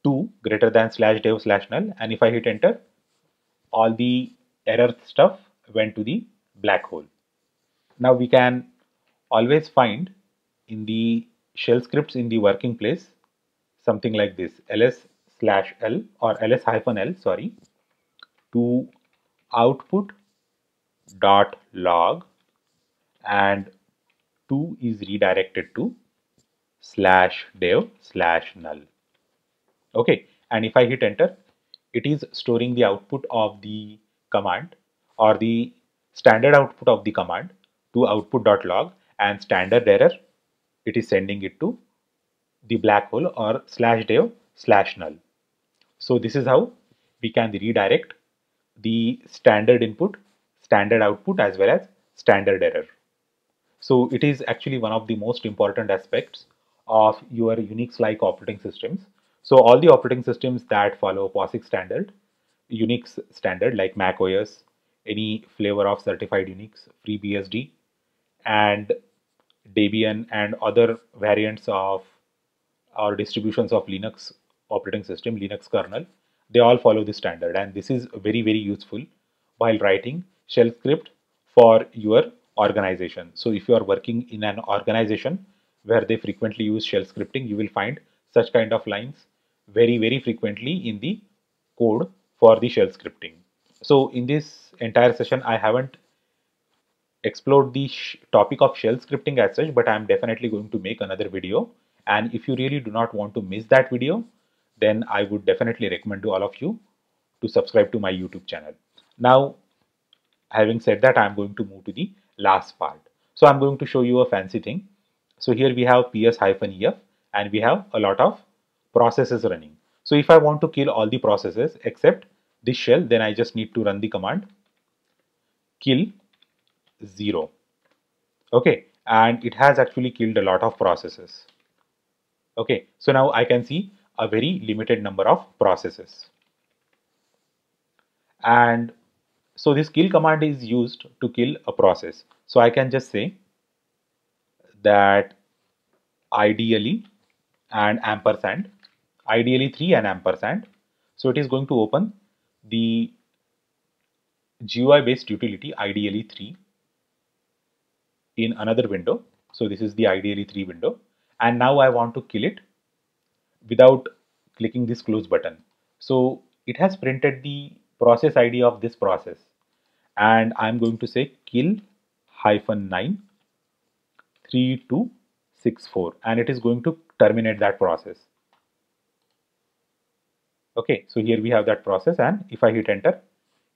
[SPEAKER 1] to greater than /dev /null, and if I hit enter, all the error stuff went to the black hole. Now we can always find in the shell scripts in the working place something like this: ls/l or ls-l, sorry, to output dot log, and 2 is redirected to /dev /null. Okay, and if I hit enter, it is storing the output of the command or the standard output of the command to output.log, and standard error, it is sending it to the black hole or /dev /null. So this is how we can redirect the standard input, standard output, as well as standard error. So it is actually one of the most important aspects of your Unix-like operating systems. So all the operating systems that follow POSIX standard, Unix standard like Mac OS, any flavor of certified Unix, FreeBSD, and Debian and other variants of or distributions of Linux operating system, Linux kernel, they all follow this standard, and this is very, very useful while writing shell script for your organization. So if you are working in an organization where they frequently use shell scripting, you will find such kind of lines very, very frequently in the code for the shell scripting. So in this entire session, I haven't explored the topic of shell scripting as such, but I'm definitely going to make another video. And if you really do not want to miss that video, then I would definitely recommend to all of you to subscribe to my YouTube channel. Now, having said that, I'm going to move to the last part. So I'm going to show you a fancy thing. So here we have ps-ef, and we have a lot of processes running. So if I want to kill all the processes except this shell, then I just need to run the command kill 0. Okay, and it has actually killed a lot of processes. Okay, so now I can see a very limited number of processes. And so this kill command is used to kill a process. So I can just say that ideally and ampersand, ideally 3 and ampersand. So it is going to open the GUI based utility ideally 3 in another window. So this is the ideally 3 window, and now I want to kill it without clicking this close button. So it has printed the process ID of this process, and I'm going to say kill -9 3264, and it is going to terminate that process. Okay, so here we have that process, and if I hit enter,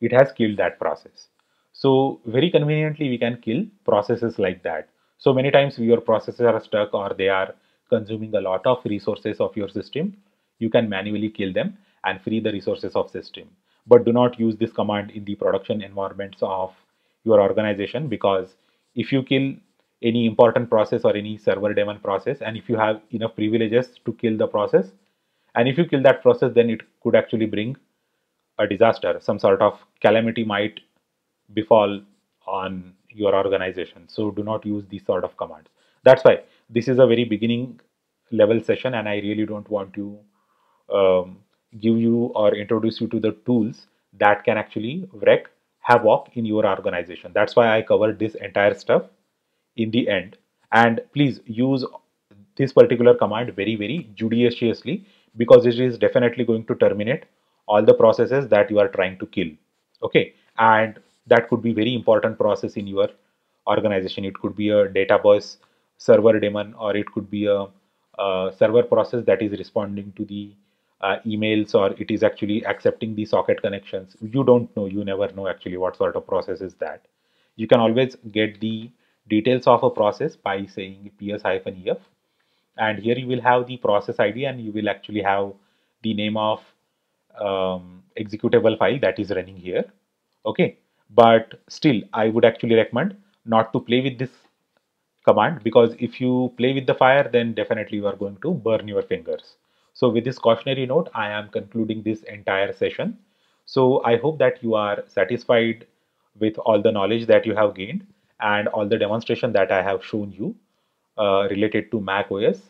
[SPEAKER 1] it has killed that process. So very conveniently we can kill processes like that. So many times your processes are stuck or they are consuming a lot of resources of your system. You can manually kill them and free the resources of system. But do not use this command in the production environments of your organization, because if you kill any important process or any server daemon process, and if you have enough privileges to kill the process, and if you kill that process, then it could actually bring a disaster. Some sort of calamity might befall on your organization. So do not use these sort of commands. That's why this is a very beginning level session, and I really don't want to give you or introduce you to the tools that can actually wreak havoc in your organization. That's why I covered this entire stuff in the end. And please use this particular command very, very judiciously, because it is definitely going to terminate all the processes that you are trying to kill. Okay, and that could be very important process in your organization. It could be a database server daemon, or it could be a server process that is responding to the emails, or it is actually accepting the socket connections. You don't know, you never know actually what sort of process is that. You can always get the details of a process by saying ps-ef, and here you will have the process ID, and you will actually have the name of executable file that is running here. Okay, but still I would actually recommend not to play with this command, because if you play with the fire, then definitely you are going to burn your fingers. So with this cautionary note, I am concluding this entire session. So I hope that you are satisfied with all the knowledge that you have gained and all the demonstration that I have shown you related to Mac OS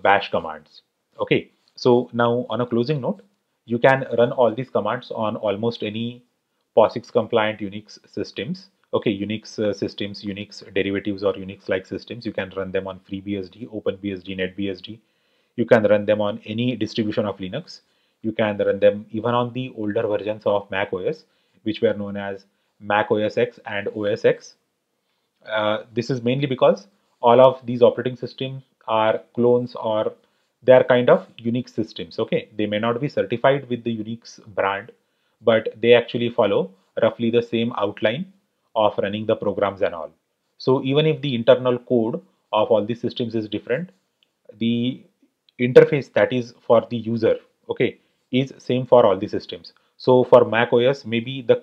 [SPEAKER 1] bash commands. Okay, so now on a closing note, you can run all these commands on almost any POSIX compliant Unix systems. Okay, Unix systems, Unix derivatives or Unix like systems, you can run them on FreeBSD, OpenBSD, NetBSD. You can run them on any distribution of Linux. You can run them even on the older versions of Mac OS, which were known as Mac OS X and OS X. This is mainly because all of these operating systems are clones, or they are kind of Unix systems. Okay, they may not be certified with the Unix brand, but they actually follow roughly the same outline of running the programs and all. So even if the internal code of all these systems is different, the interface that is for the user, okay, is same for all the systems. So for Mac OS, maybe the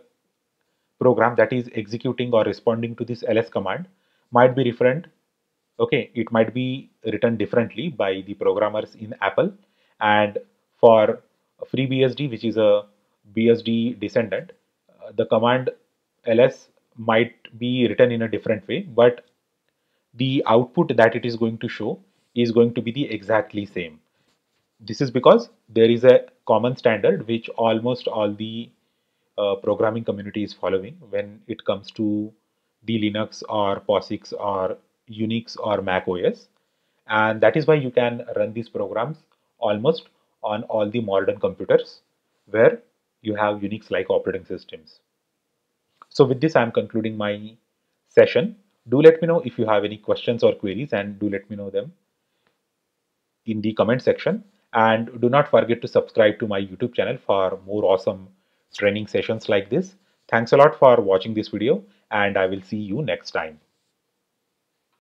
[SPEAKER 1] program that is executing or responding to this ls command might be different. Okay, it might be written differently by the programmers in Apple, and for FreeBSD, which is a BSD descendant, the command ls might be written in a different way, but the output that it is going to show is going to be the exactly same. This is because there is a common standard which almost all the programming community is following when it comes to the Linux or POSIX or Unix or Mac OS. And that is why you can run these programs almost on all the modern computers where you have Unix like operating systems. So with this, I'm concluding my session. Do let me know if you have any questions or queries, and do let me know them in the comment section. And do not forget to subscribe to my YouTube channel for more awesome training sessions like this. Thanks a lot for watching this video, and I will see you next time.